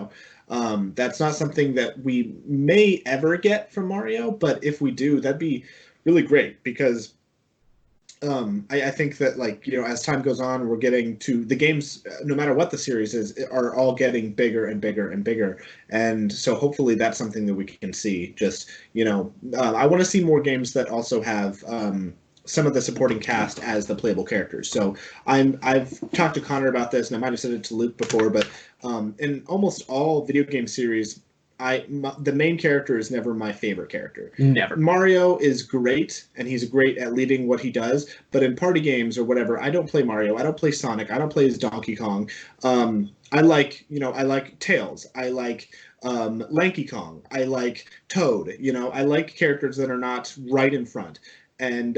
Speaker 3: That's not something that we may ever get from Mario, but if we do, that'd be really great because I think that like as time goes on, we're getting to the games, no matter what the series is, are all getting bigger and bigger and bigger, and so hopefully that's something that we can see. Just I want to see more games that also have some of the supporting cast as the playable characters. So I've talked to Connor about this, and I might have said it to Luke before, but in almost all video game series, the main character is never my favorite character.
Speaker 2: Never.
Speaker 3: Mario is great, and he's great at leading what he does. But in party games or whatever, I don't play Mario. I don't play Sonic. I don't play as Donkey Kong. I like Tails. I like Lanky Kong. I like Toad. I like characters that are not right in front. And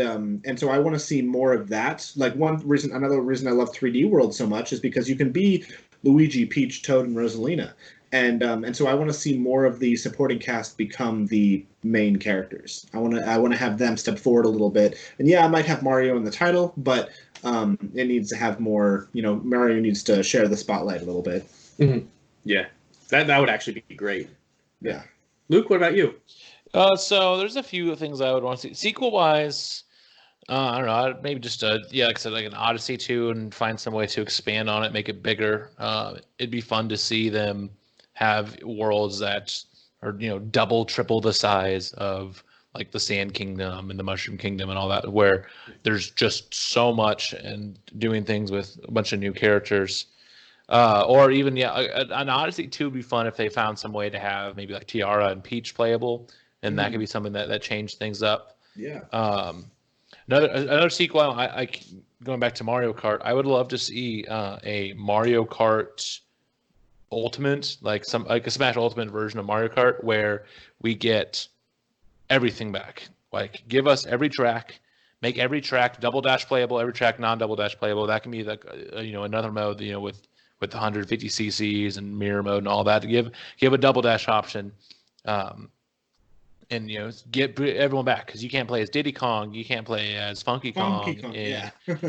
Speaker 3: so I want to see more of that. Like another reason I love 3D World so much is because you can be Luigi, Peach, Toad, and Rosalina. And so I want to see more of the supporting cast become the main characters. I want to have them step forward a little bit. And yeah, I might have Mario in the title, but it needs to have more. Mario needs to share the spotlight a little bit.
Speaker 2: Mm-hmm. Yeah, that would actually be great.
Speaker 3: Yeah.
Speaker 2: Luke, what about you?
Speaker 1: So there's a few things I would want to see sequel wise. I don't know. Maybe just like I said, like an Odyssey 2, and find some way to expand on it, make it bigger. It'd be fun to see them have worlds that are double, triple the size of like the Sand Kingdom and the Mushroom Kingdom and all that, where there's just so much and doing things with a bunch of new characters. Or even an Odyssey 2 would be fun if they found some way to have maybe like Tiara and Peach playable, and that could be something that changed things up.
Speaker 3: Yeah.
Speaker 1: Another sequel. I going back to Mario Kart. I would love to see a Mario Kart Ultimate, like a Smash Ultimate version of Mario Kart, where we get everything back. Like, give us every track, make every track double dash playable, every track non-double dash playable. That can be like another mode, with the 150 cc's and mirror mode and all that, to give a double dash option. And get everyone back, because you can't play as Diddy Kong, you can't play as Funky Kong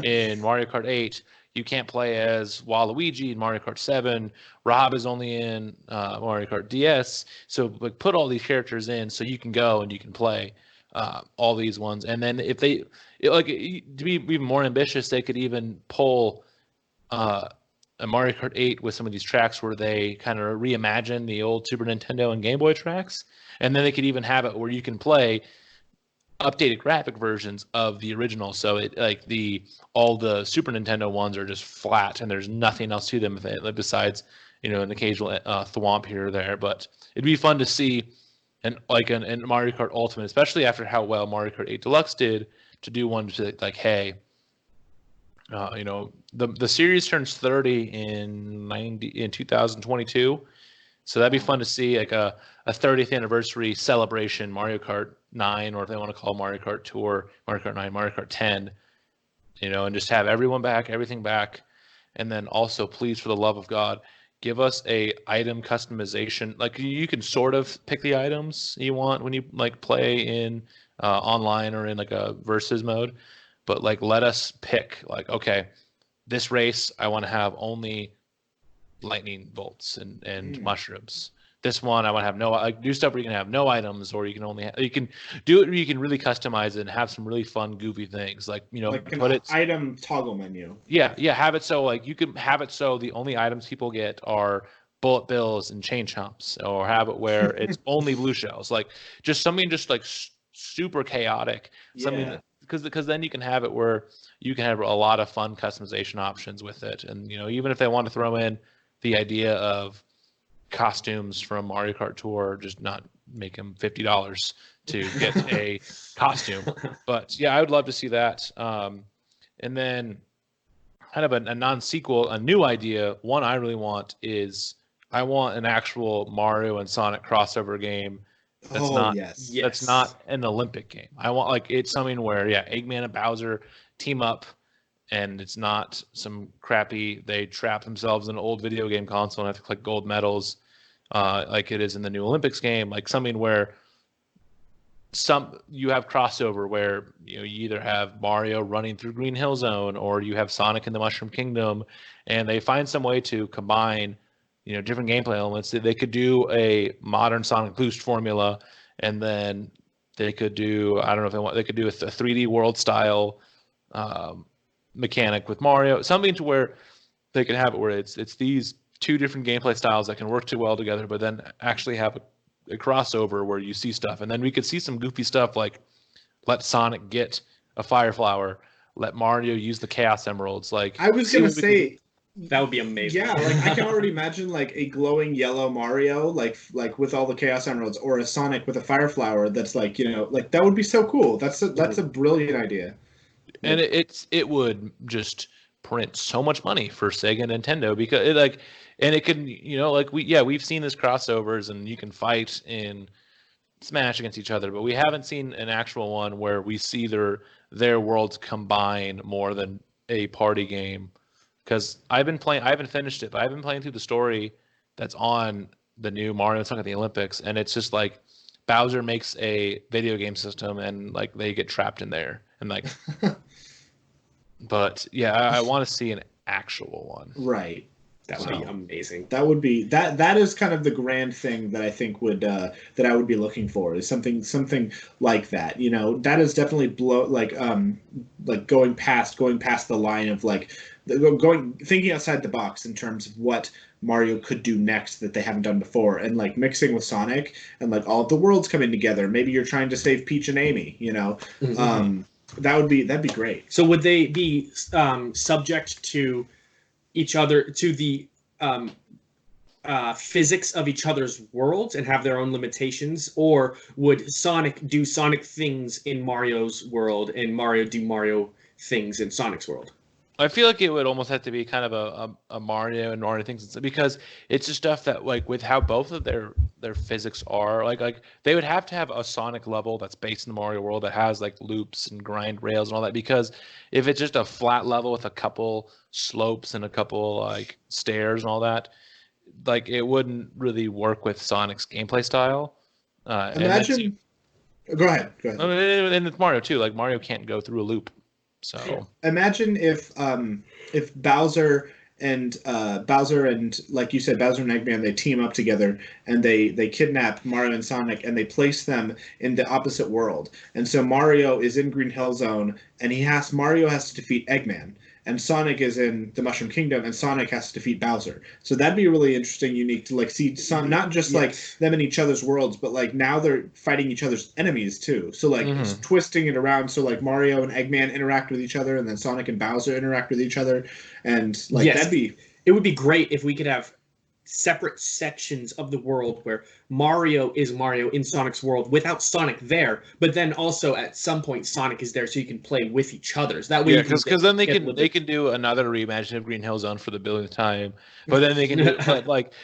Speaker 1: in Mario Kart 8, you can't play as Waluigi in Mario Kart 7. Rob is only in Mario Kart DS. So like put all these characters in so you can go and you can play all these ones. And then if to be even more ambitious, they could even pull a Mario Kart 8 with some of these tracks where they kind of reimagine the old Super Nintendo and Game Boy tracks. And then they could even have it where you can play updated graphic versions of the original. So all the Super Nintendo ones are just flat and there's nothing else to them besides, an occasional thwomp here or there. But it'd be fun to see in Mario Kart Ultimate, especially after how well Mario Kart 8 Deluxe did, to do one to like, hey, the series turns 30 in 2022. So that'd be fun to see, like a 30th anniversary celebration, Mario Kart 9, or if they want to call Mario Kart Tour, Mario Kart 9, Mario Kart 10, and just have everyone back, everything back. And then also, please, for the love of God, give us a item customization. Like, you can sort of pick the items you want when you like play in online or in like a versus mode, but like let us pick, like, okay, this race I want to have only lightning bolts and mushrooms. This one I want to have do stuff where you can have no items, or you can only you can do it where you can really customize it and have some really fun goofy things, like
Speaker 3: put it item toggle menu.
Speaker 1: Yeah, have it so like you can have it so the only items people get are bullet bills and chain chomps, or have it where it's only blue shells, like just something just like super chaotic, something because then you can have it where you can have a lot of fun customization options with it. And even if they want to throw in the idea of costumes from Mario Kart Tour, just not make them $50 to get a costume. But yeah, I would love to see that. And then kind of a non-sequel, a new idea, one I really want is I want an actual Mario and Sonic crossover game that's not an Olympic game. I want it's something where Eggman and Bowser team up, and it's not some crappy, they trap themselves in an old video game console and have to collect gold medals like it is in the new Olympics game. Like something where you have crossover where you either have Mario running through Green Hill Zone, or you have Sonic in the Mushroom Kingdom, and they find some way to combine different gameplay elements. They could do a modern Sonic Boost formula, and then they could do, I don't know if they could do a 3D world style mechanic with Mario, something to where they can have it where it's these two different gameplay styles that can work too well together, but then actually have a crossover where you see stuff. And then we could see some goofy stuff like let Sonic get a fire flower, let Mario use the Chaos Emeralds. Like
Speaker 3: I was gonna say,
Speaker 2: that would be amazing.
Speaker 3: Yeah, like I can already imagine like a glowing yellow Mario, like with all the Chaos Emeralds, or a Sonic with a fire flower. That's like like that would be so cool. That's a brilliant idea.
Speaker 1: And it would just print so much money for Sega and Nintendo, because it can we've seen this crossovers and you can fight in Smash against each other, but we haven't seen an actual one where we see their worlds combine more than a party game. Because I haven't finished it, but I've been playing through the story that's on the new Mario Sonic at the Olympics, and it's just like Bowser makes a video game system and like they get trapped in there, and like but yeah, I want to see an actual one.
Speaker 3: Right.
Speaker 2: That would be amazing.
Speaker 3: That would be that is kind of the grand thing that I think would that I would be looking for, is something like that. That is definitely going past the line of thinking outside the box in terms of what Mario could do next that they haven't done before, and like mixing with Sonic and like all of the worlds coming together. Maybe you're trying to save Peach and Amy,
Speaker 2: Mm-hmm.
Speaker 3: that'd be great.
Speaker 2: So would they be subject to each other, to the physics of each other's worlds and have their own limitations, or would Sonic do Sonic things in Mario's world and Mario do Mario things in Sonic's world?
Speaker 1: I feel like it would almost have to be kind of a Mario and Mario things, because it's just stuff that like with how both of their their physics are. Like they would have to have a Sonic level that's based in the Mario world that has like loops and grind rails and all that. Because if it's just a flat level with a couple slopes and a couple like stairs and all that, like it wouldn't really work with Sonic's gameplay style.
Speaker 3: Imagine. Go ahead. Go ahead.
Speaker 1: And with Mario too. Like Mario can't go through a loop. So
Speaker 3: Imagine if Bowser and like you said, Bowser and Eggman, they team up together and they kidnap Mario and Sonic and they place them in the opposite world. And so Mario is in Green Hill Zone and Mario has to defeat Eggman. And Sonic is in the Mushroom Kingdom, and Sonic has to defeat Bowser. So that'd be really interesting, unique to like see not just like them in each other's worlds, but like now they're fighting each other's enemies too. So like it's twisting it around. So like Mario and Eggman interact with each other, and then Sonic and Bowser interact with each other, and like
Speaker 2: it would be great if we could have separate sections of the world where Mario is Mario in Sonic's world without Sonic there, but then also at some point Sonic is there so you can play with each other. So that way,
Speaker 1: because then they can do another reimagining of Green Hill Zone for the billionth time. But then they can do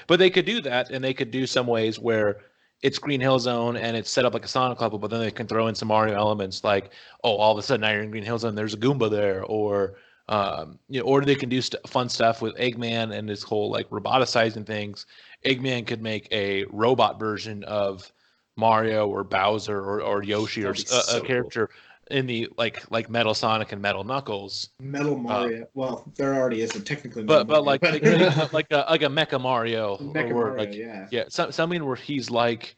Speaker 1: but they could do that, and they could do some ways where it's Green Hill Zone and it's set up like a Sonic level, but then they can throw in some Mario elements like, oh, all of a sudden now you're in Green Hill Zone, there's a Goomba there, or or they can do fun stuff with Eggman and his whole like roboticizing things. Eggman could make a robot version of Mario or Bowser or Yoshi or a character in the like Metal Sonic and Metal Knuckles.
Speaker 3: Metal Mario. Well, there already is a technically.
Speaker 1: But like like a Mecha Mario. Something where he's like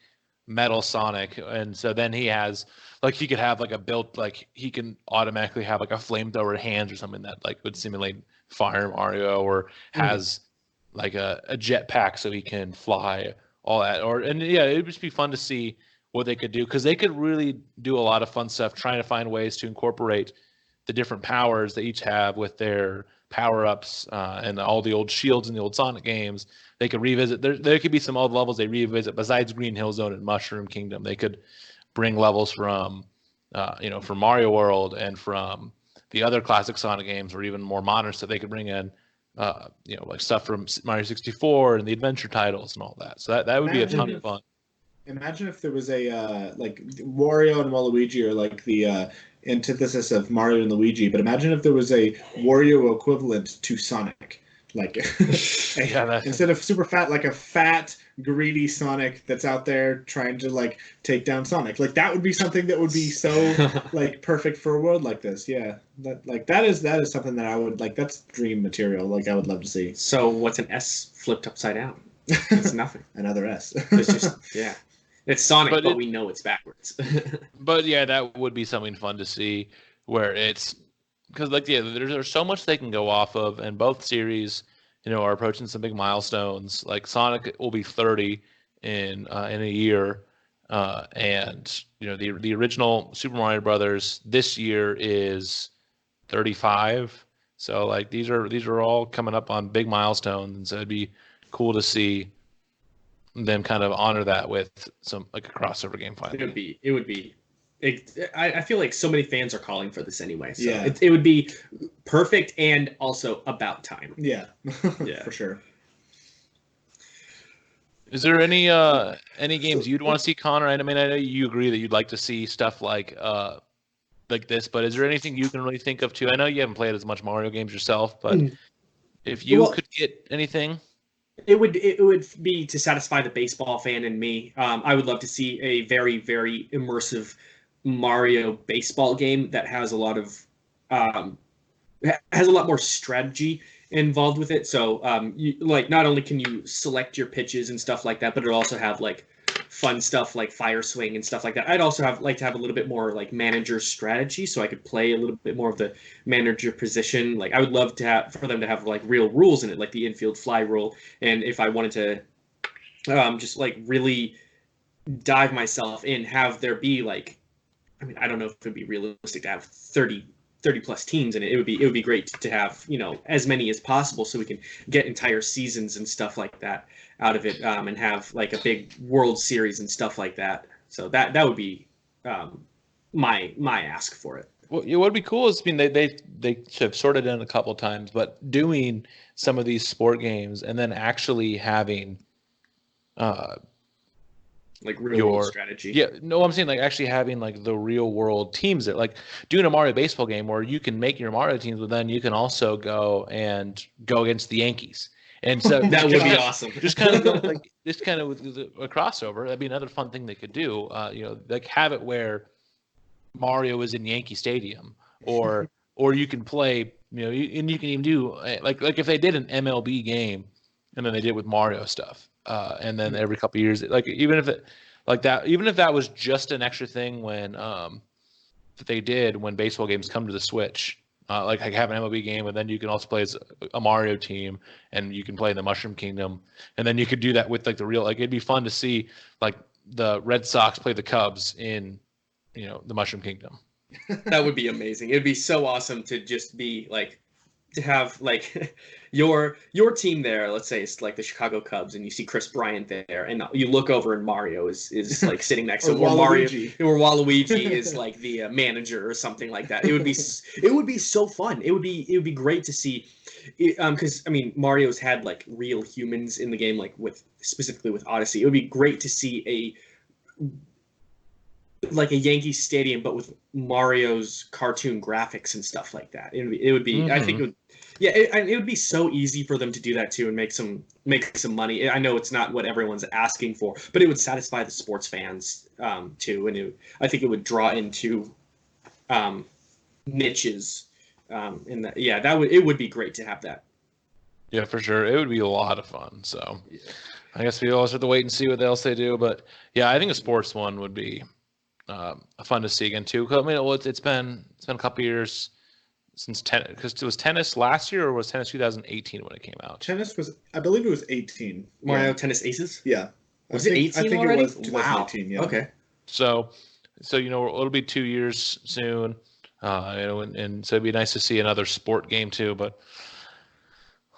Speaker 1: Metal Sonic, and so then he has. Like he could have like a built, like he can automatically have like a flamethrower hands or something that like would simulate Fire Mario, or has like a jetpack so he can fly, all that. It'd just be fun to see what they could do, because they could really do a lot of fun stuff trying to find ways to incorporate the different powers they each have with their power-ups and all the old shields in the old Sonic games. They could revisit. There could be some old levels they revisit besides Green Hill Zone and Mushroom Kingdom. They could bring levels from from Mario World and from the other classic Sonic games, or even more modern stuff. They could bring in like stuff from Mario 64 and the adventure titles and all that. So that would be a ton of fun.
Speaker 3: Imagine if there was a like Wario and Waluigi are like the antithesis of Mario and Luigi, but imagine if there was a Wario equivalent to Sonic. Like instead of super fat, like a fat, greedy Sonic that's out there trying to like take down Sonic. Like that would be something that would be so like perfect for a world like this. Yeah, that is something that I would like. That's dream material. Like I would love to see.
Speaker 2: So what's an S flipped upside down? It's nothing.
Speaker 3: Another S.
Speaker 2: It's just it's Sonic, but we know it's backwards.
Speaker 1: But yeah, that would be something fun to see, where it's. Because there's so much they can go off of, and both series, are approaching some big milestones. Like Sonic will be 30 in a year, and the original Super Mario Brothers this year is 35. So like these are all coming up on big milestones, and so it'd be cool to see them kind of honor that with some like a crossover game finally.
Speaker 2: It would be. I feel like so many fans are calling for this anyway. So it would be perfect and also about time.
Speaker 3: Yeah, for sure.
Speaker 1: Is there any games you'd want to see, Connor? I mean, I know you agree that you'd like to see stuff like this, but is there anything you can really think of too? I know you haven't played as much Mario games yourself, but if you could get anything.
Speaker 2: It would be to satisfy the baseball fan in me. I would love to see a very, very immersive Mario baseball game that has a lot of more strategy involved with it. So not only can you select your pitches and stuff like that, but it'll also have like fun stuff like fire swing and stuff like that. I'd also like to have a little bit more like manager strategy, so I could play a little bit more of the manager position. Like I would love for them to have like real rules in it, like the infield fly rule. And if I wanted to just like really dive myself in, have there be like, I mean, I don't know if it'd be realistic to have 30 plus teams in it. It would be great to have, as many as possible, so we can get entire seasons and stuff like that out of it, and have like a big World Series and stuff like that. So that would be my ask for it.
Speaker 1: Well, what would be cool is, I mean, they have sorted in a couple of times, but doing some of these sport games and then actually having
Speaker 2: like real world strategy.
Speaker 1: Yeah, no, I'm saying like actually having like the real world teams there, like doing a Mario baseball game where you can make your Mario teams, but then you can also go against the Yankees. And so
Speaker 2: That would be awesome.
Speaker 1: Just kind of go like just kind of with a crossover. That'd be another fun thing they could do. Like have it where Mario is in Yankee Stadium, or you can play, and you can even do like if they did an MLB game, and then they did with Mario stuff, and then every couple of years, like even if that was just an extra thing when that they did when baseball games come to the Switch, like have an MLB game, and then you can also play as a Mario team, and you can play in the Mushroom Kingdom, and then you could do that with like the real, like it'd be fun to see like the Red Sox play the Cubs in the Mushroom Kingdom.
Speaker 2: That would be amazing. It'd be so awesome to just be like, to have like your team there. Let's say it's like the Chicago Cubs, and you see Chris Bryant there, and you look over and Mario is like sitting next to him, or Waluigi is like the manager or something like that. It would be so fun. It would be great to see, because I mean Mario's had like real humans in the game, like specifically with Odyssey. It would be great to see like a Yankee Stadium, but with Mario's cartoon graphics and stuff like that. It would be. Mm-hmm. I think it would be so easy for them to do that too and make some money. I know it's not what everyone's asking for, but it would satisfy the sports fans too, and I think it would draw into niches. It would be great to have that.
Speaker 1: Yeah, for sure. It would be a lot of fun. So I guess we also have to wait and see what else they do. But yeah, I think a sports one would be fun to see again too. I mean, it's been a couple years since tennis, because it was tennis last year, or was tennis 2018 when it came out?
Speaker 3: Tennis was, I believe it was 18.
Speaker 2: Mario Tennis Aces.
Speaker 3: Yeah.
Speaker 2: Was it 18 I think already?
Speaker 3: It was 2018. Wow. Yeah.
Speaker 2: Okay.
Speaker 1: So it'll be 2 years soon, and so it'd be nice to see another sport game too. But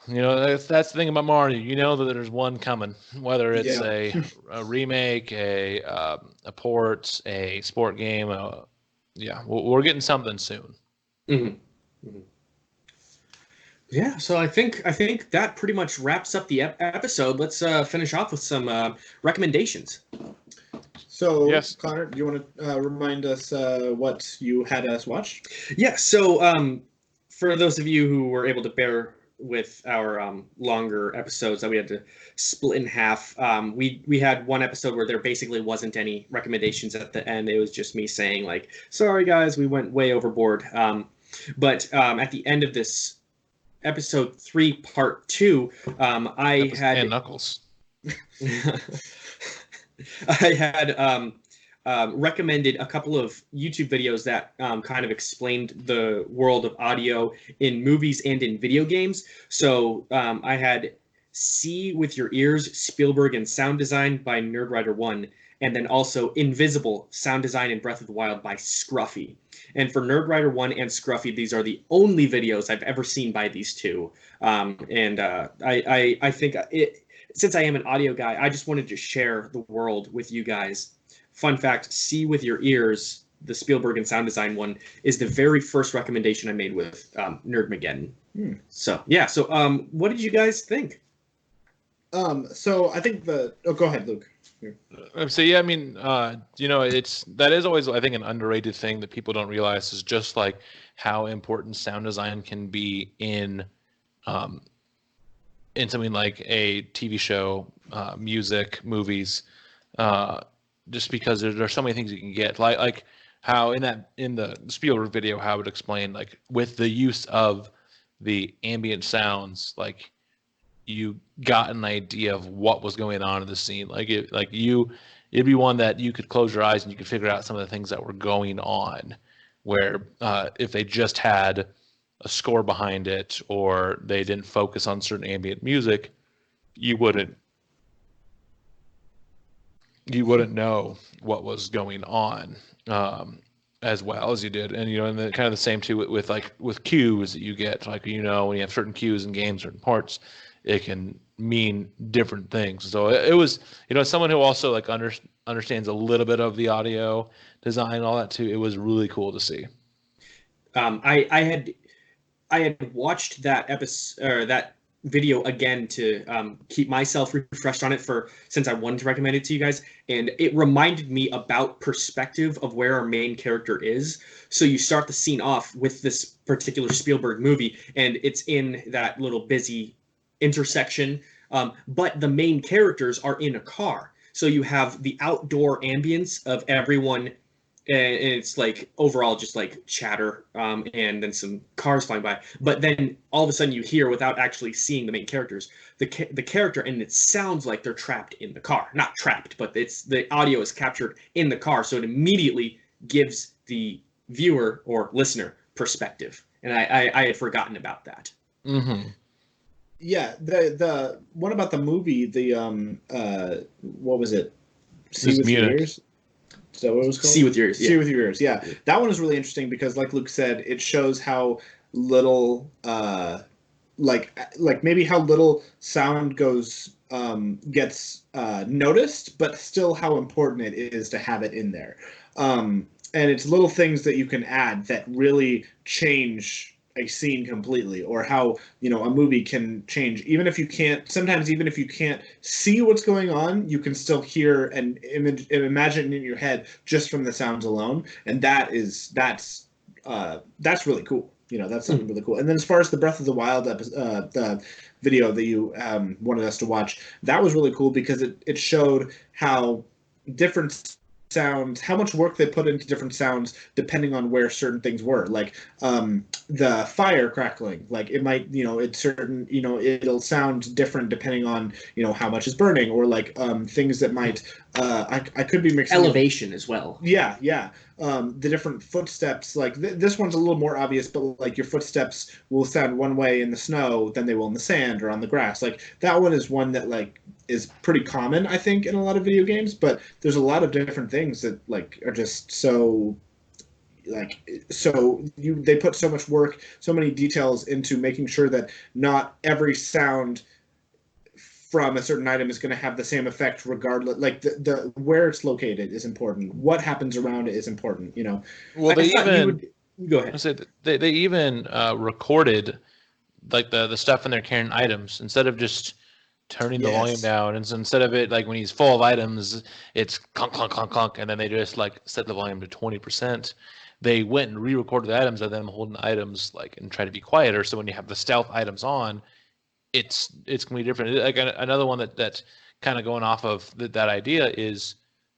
Speaker 1: that's the thing about Mario. That there's one coming, whether it's a remake, a port, a sport game. We're getting something soon.
Speaker 2: Mm-hmm. Mm-hmm. Yeah, so I think that pretty much wraps up the episode. Let's finish off with some recommendations.
Speaker 3: So, yes. Connor, do you want to remind us what you had us watch?
Speaker 2: Yeah, so for those of you who were able to bear with our longer episodes that we had to split in half, we had one episode where there basically wasn't any recommendations at the end. It was just me saying like, sorry guys, we went way overboard. But at the end of this episode 3 part 2, I had
Speaker 1: and Knuckles.
Speaker 2: I had recommended a couple of YouTube videos that kind of explained the world of audio in movies and in video games. So I had See with Your Ears, Spielberg and Sound Design by Nerdwriter1, and then also Invisible, Sound Design and Breath of the Wild by Scruffy. And for Nerdwriter1 and Scruffy, these are the only videos I've ever seen by these two. I think since I am an audio guy, I just wanted to share the world with you guys. Fun fact, See with Your Ears, the Spielberg and Sound Design one, is the very first recommendation I made with Nerdmageddon. So, yeah. So, what did you guys think?
Speaker 3: So I think go ahead, Luke.
Speaker 1: So yeah, I mean, that is always, I think, an underrated thing that people don't realize is just like how important sound design can be in something like a TV show, music, movies, just because there's so many things you can get, like how in the Spielberg video, how it would explain like with the use of the ambient sounds, like you got an idea of what was going on in the scene. It'd be one that you could close your eyes and you could figure out some of the things that were going on, where if they just had a score behind it or they didn't focus on certain ambient music, you wouldn't know what was going on as well as you did. And and kind of the same too with cues that you get, when you have certain cues in games, certain parts, it can mean different things. So it was, as someone who also understands a little bit of the audio design and all that too, it was really cool to see.
Speaker 2: I had watched that episode, or that video again to keep myself refreshed on it for since I wanted to recommend it to you guys, and it reminded me about perspective of where our main character is. So you start the scene off with this particular Spielberg movie, and it's in that little busy intersection, but the main characters are in a car. So you have the outdoor ambience of everyone, and it's like overall just like chatter, and then some cars flying by. But then all of a sudden you hear, without actually seeing the main characters, the character, and it sounds like they're trapped in the car. Not trapped, but it's the audio is captured in the car, so it immediately gives the viewer or listener perspective. And I had forgotten about that.
Speaker 1: Mm-hmm.
Speaker 3: Yeah, the one about the movie, the what was it? See with your ears. Is that what it was called?
Speaker 2: See with your ears.
Speaker 3: See with your ears. Yeah, that one is really interesting because, like Luke said, it shows how little, like maybe how little sound gets noticed, but still how important it is to have it in there. And it's little things that you can add that really change a scene completely, or how a movie can change. Even if you can't see what's going on, you can still hear and imagine in your head just from the sounds alone, and that's really cool. That's something really cool. And then as far as the Breath of the Wild the video that you wanted us to watch, that was really cool because it showed how different sounds, how much work they put into different sounds depending on where certain things were. Like the fire crackling, like it might, it's certain, it'll sound different depending on, how much is burning, or like things that might, I could be mixing
Speaker 2: elevation as well.
Speaker 3: Yeah. The different footsteps, like this one's a little more obvious, but like your footsteps will sound one way in the snow than they will in the sand or on the grass. Like that one is one that like is pretty common, I think, in a lot of video games, but there's a lot of different things that like are just so they put so much work, so many details into making sure that not every sound from a certain item is going to have the same effect regardless. Like the where it's located is important. What happens around it is important.
Speaker 1: Well, they even
Speaker 2: go ahead.
Speaker 1: I said they even recorded like the stuff when they're carrying items instead of just turning the volume down, and so instead of it like when he's full of items, it's clunk clunk clunk clunk, and then they just like set the volume to 20%. They went and re-recorded the items of them holding items like and try to be quieter. So when you have the stealth items on, it's gonna be different. Like another one that kind of going off of that idea is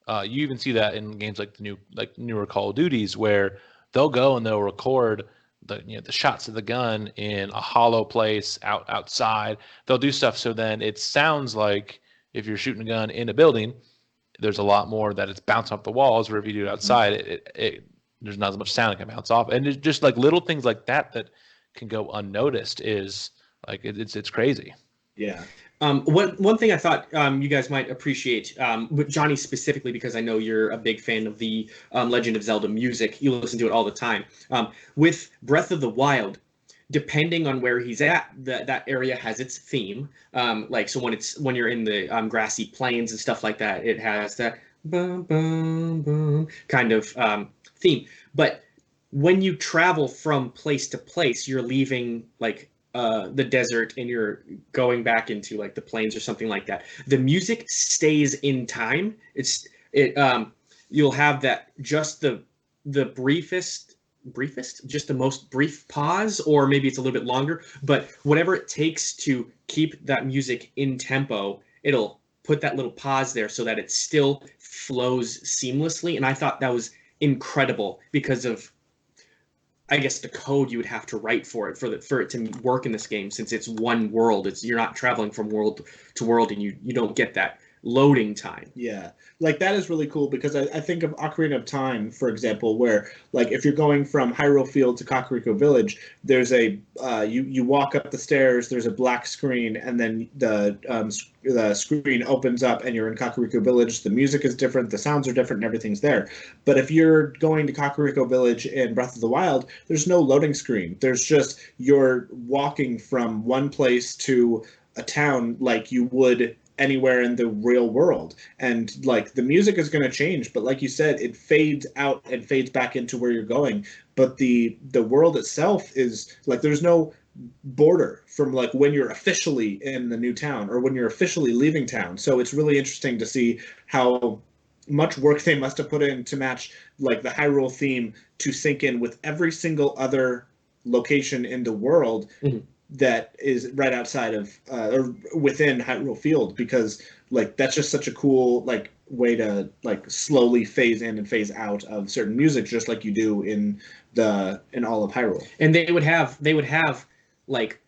Speaker 1: you even see that in games like the newer Call of Duties, where they'll go and they'll record the shots of the gun in a hollow place outside. They'll do stuff so then it sounds like if you're shooting a gun in a building, there's a lot more that it's bouncing off the walls. Where if you do it outside, there's not as much sound that can bounce off. And it's just like little things like that can go unnoticed. Is like it's crazy.
Speaker 3: Yeah.
Speaker 2: One thing I thought you guys might appreciate, with Johnny specifically, because I know you're a big fan of the Legend of Zelda music. You listen to it all the time. With Breath of the Wild, depending on where he's at, that area has its theme. Like so when you're in the grassy plains and stuff like that, it has that bum, bum, bum, kind of theme. But when you travel from place to place, you're leaving like the desert and you're going back into like the plains or something like that. The music stays in time. You'll have that just the briefest, just the most brief pause, or maybe it's a little bit longer, but whatever it takes to keep that music in tempo, it'll put that little pause there so that it still flows seamlessly. And I thought that was incredible because of, I guess, the code you would have to write for it to work in this game, since it's one world. You're not traveling from world to world, and you don't get that loading time.
Speaker 3: Yeah, like that is really cool because I think of Ocarina of Time, for example, where like if you're going from Hyrule Field to Kakariko Village, there's a you walk up the stairs, there's a black screen, and then the screen opens up and you're in Kakariko Village. The music is different, the sounds are different, and everything's there. But if you're going to Kakariko Village in Breath of the Wild, there's no loading screen. There's just you're walking from one place to a town like you would anywhere in the real world, and like the music is going to change, but like you said, it fades out and fades back into where you're going, but the world itself is like there's no border from like when you're officially in the new town or when you're officially leaving town. So it's really interesting to see how much work they must have put in to match like the Hyrule theme to sync in with every single other location in the world that is right outside of or within Hyrule Field, because like that's just such a cool like way to like slowly phase in and phase out of certain music, just like you do in all of Hyrule.
Speaker 2: And they would have like,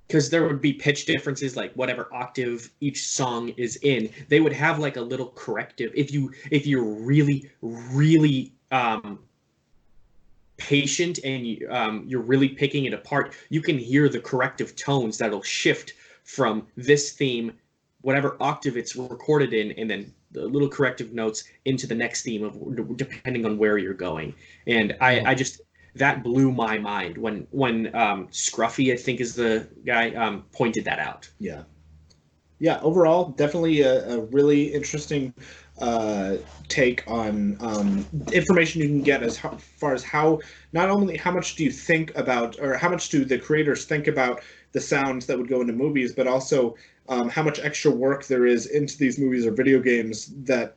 Speaker 2: because there would be pitch differences, like whatever octave each song is in, they would have like a little corrective. If you're really patient and you're really picking it apart, you can hear the corrective tones that'll shift from this theme, whatever octave it's recorded in, and then the little corrective notes into the next theme of depending on where you're going. And I just, that blew my mind when Scruffy, I think is the guy, pointed that out.
Speaker 3: Yeah, overall, definitely a really interesting take on information you can get as far as how, not only how much do you think about, or how much do the creators think about the sounds that would go into movies, but also how much extra work there is into these movies or video games that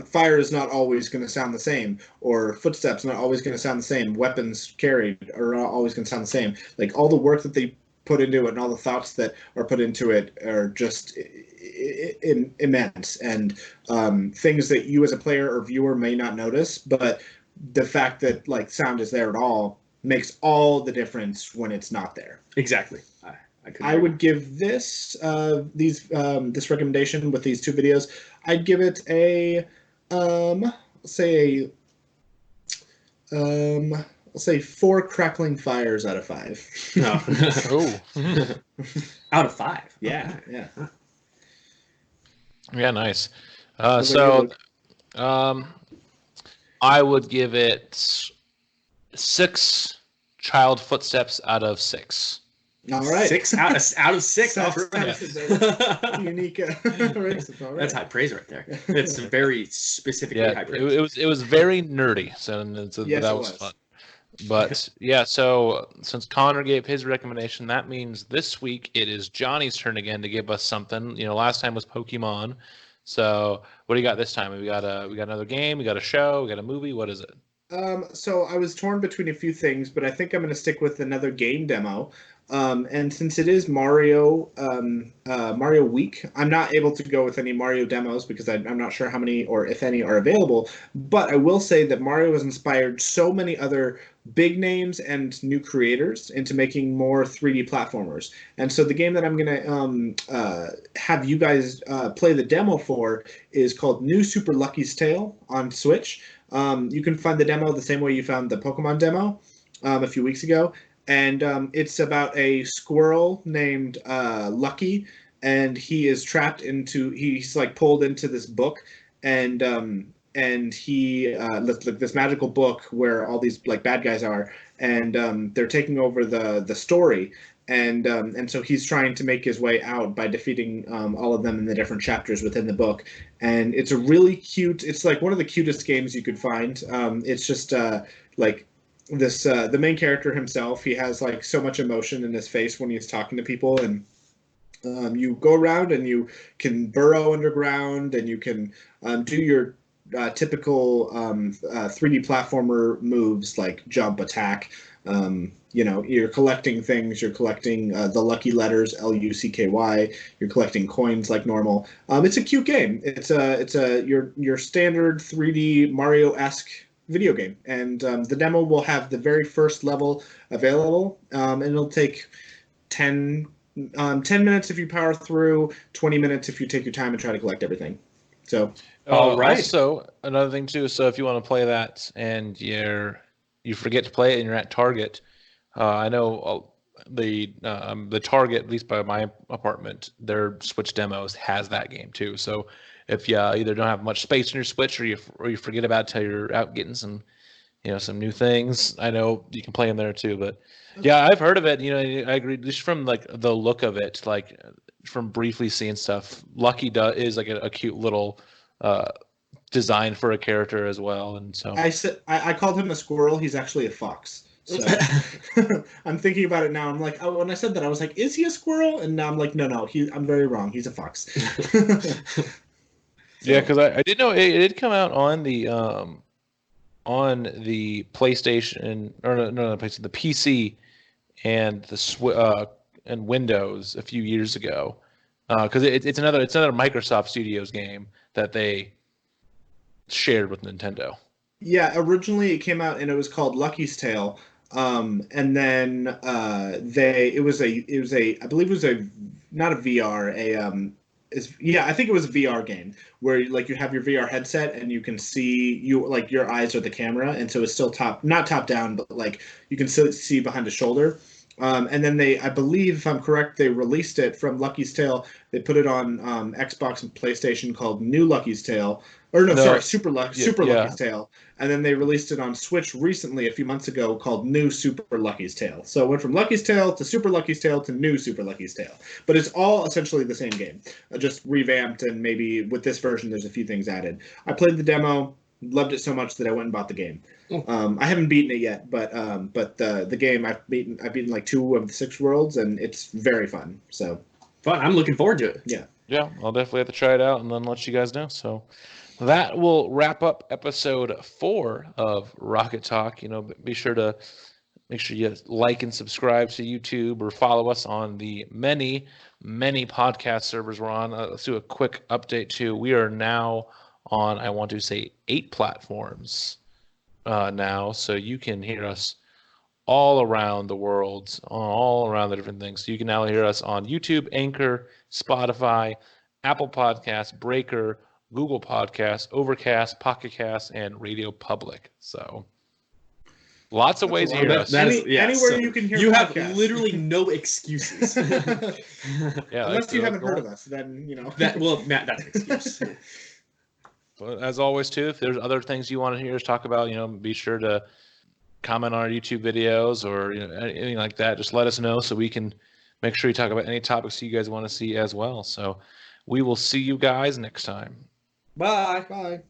Speaker 3: fire is not always going to sound the same, or footsteps not always going to sound the same, weapons carried are not always going to sound the same. Like all the work that they put into it and all the thoughts that are put into it are just immense, and things that you as a player or viewer may not notice, but the fact that like sound is there at all makes all the difference when it's not there.
Speaker 2: Exactly.
Speaker 3: I would give this this recommendation with these two videos, I'd give it a I'll say 4 crackling fires out of 5.
Speaker 2: No.
Speaker 1: Oh.
Speaker 2: Out of 5.
Speaker 3: Yeah.
Speaker 1: Yeah, nice. So I would give it 6 child footsteps out of 6.
Speaker 3: All right.
Speaker 2: 6 out of 6. All right.
Speaker 3: Unique.
Speaker 2: That's high praise right there. It's very specifically high praise.
Speaker 1: It was very nerdy, so
Speaker 3: Yes,
Speaker 1: that was fun. But yeah, so since Connor gave his recommendation, that means this week it is Johnny's turn again to give us something. Last time was Pokemon. So what do you got this time? We got another game, we got a show, we got a movie. What is it?
Speaker 3: So I was torn between a few things, but I think I'm going to stick with another game demo. And since it is Mario Week, I'm not able to go with any Mario demos because I'm not sure how many or if any are available. But I will say that Mario has inspired so many other big names and new creators into making more 3D platformers. And so the game that I'm going to have you guys play the demo for is called New Super Lucky's Tale on Switch. You can find the demo the same way you found the Pokemon demo a few weeks ago. And it's about a squirrel named Lucky, and he is trapped into, he's like pulled into this book, and he this magical book where all these like bad guys are, and they're taking over the story, and so he's trying to make his way out by defeating all of them in the different chapters within the book. And it's a really cute, it's like one of the cutest games you could find. It's just like this the main character himself, he has like so much emotion in his face when he's talking to people, and you go around and you can burrow underground, and you can do your typical 3D platformer moves like jump, attack. You're collecting things. You're collecting the lucky letters, LUCKY. You're collecting coins like normal. It's a cute game. It's your standard 3D Mario-esque video game, and the demo will have the very first level available, and it'll take 10 minutes if you power through, 20 minutes if you take your time and try to collect everything. So
Speaker 2: all right.
Speaker 1: Also, another thing too, so if you want to play that and you forget to play it and you're at Target, I know the Target, at least by my apartment, their Switch demos has that game too. So if you either don't have much space in your Switch, or you forget about it till you're out getting some new things, I know you can play them there too. But yeah, I've heard of it. I agree. Just from like the look of it, like from briefly seeing stuff, Lucky is like a cute little design for a character as well. And so
Speaker 3: I called him a squirrel. He's actually a fox. So I'm thinking about it now. I'm like, oh, when I said that, I was like, is he a squirrel? And now I'm like, no, I'm very wrong. He's a fox.
Speaker 1: Yeah, because I did know it did come out on the PlayStation or no, the PlayStation, the PC and and Windows a few years ago. Because it's another Microsoft Studios game that they shared with Nintendo.
Speaker 3: Yeah, originally it came out and it was called Lucky's Tale. And then it was a I believe it was a not a VR I think it was a VR game where like you have your VR headset and you can see like your eyes are the camera, and so it's still not top down, but like you can still see behind the shoulder. And then I believe, if I'm correct, they released it from Lucky's Tale. They put it on Xbox and PlayStation called New Lucky's Tale, or no, sorry, Super Lucky's Tale. And then they released it on Switch recently, a few months ago, called New Super Lucky's Tale. So it went from Lucky's Tale to Super Lucky's Tale to New Super Lucky's Tale. But it's all essentially the same game, just revamped, and maybe with this version, there's a few things added. I played the demo, loved it so much that I went and bought the game. I haven't beaten it yet, but the game I've beaten like 2 of the 6 worlds, and it's very fun. So
Speaker 2: fun. I'm looking forward to it.
Speaker 1: Yeah, I'll definitely have to try it out and then let you guys know. So that will wrap up episode 4 of Rocket Talk. Be sure to make sure you like and subscribe to YouTube or follow us on the many podcast servers we're on. Let's do a quick update too. We are now on, I want to say, 8 platforms now, so you can hear us all around the world, all around the different things. So you can now hear us on YouTube, Anchor, Spotify, Apple Podcasts, Breaker, Google Podcasts, Overcast, Pocket Cast, and Radio Public. So lots of ways to hear us.
Speaker 3: Anywhere you can hear
Speaker 2: You
Speaker 3: podcasts.
Speaker 2: have literally no excuses.
Speaker 1: Yeah,
Speaker 3: unless you haven't heard of us, then
Speaker 2: Matt, that's an excuse.
Speaker 1: But as always, too, if there's other things you want to hear us talk about, be sure to comment on our YouTube videos or anything like that. Just let us know so we can make sure you talk about any topics you guys want to see as well. So we will see you guys next time.
Speaker 2: Bye.
Speaker 3: Bye.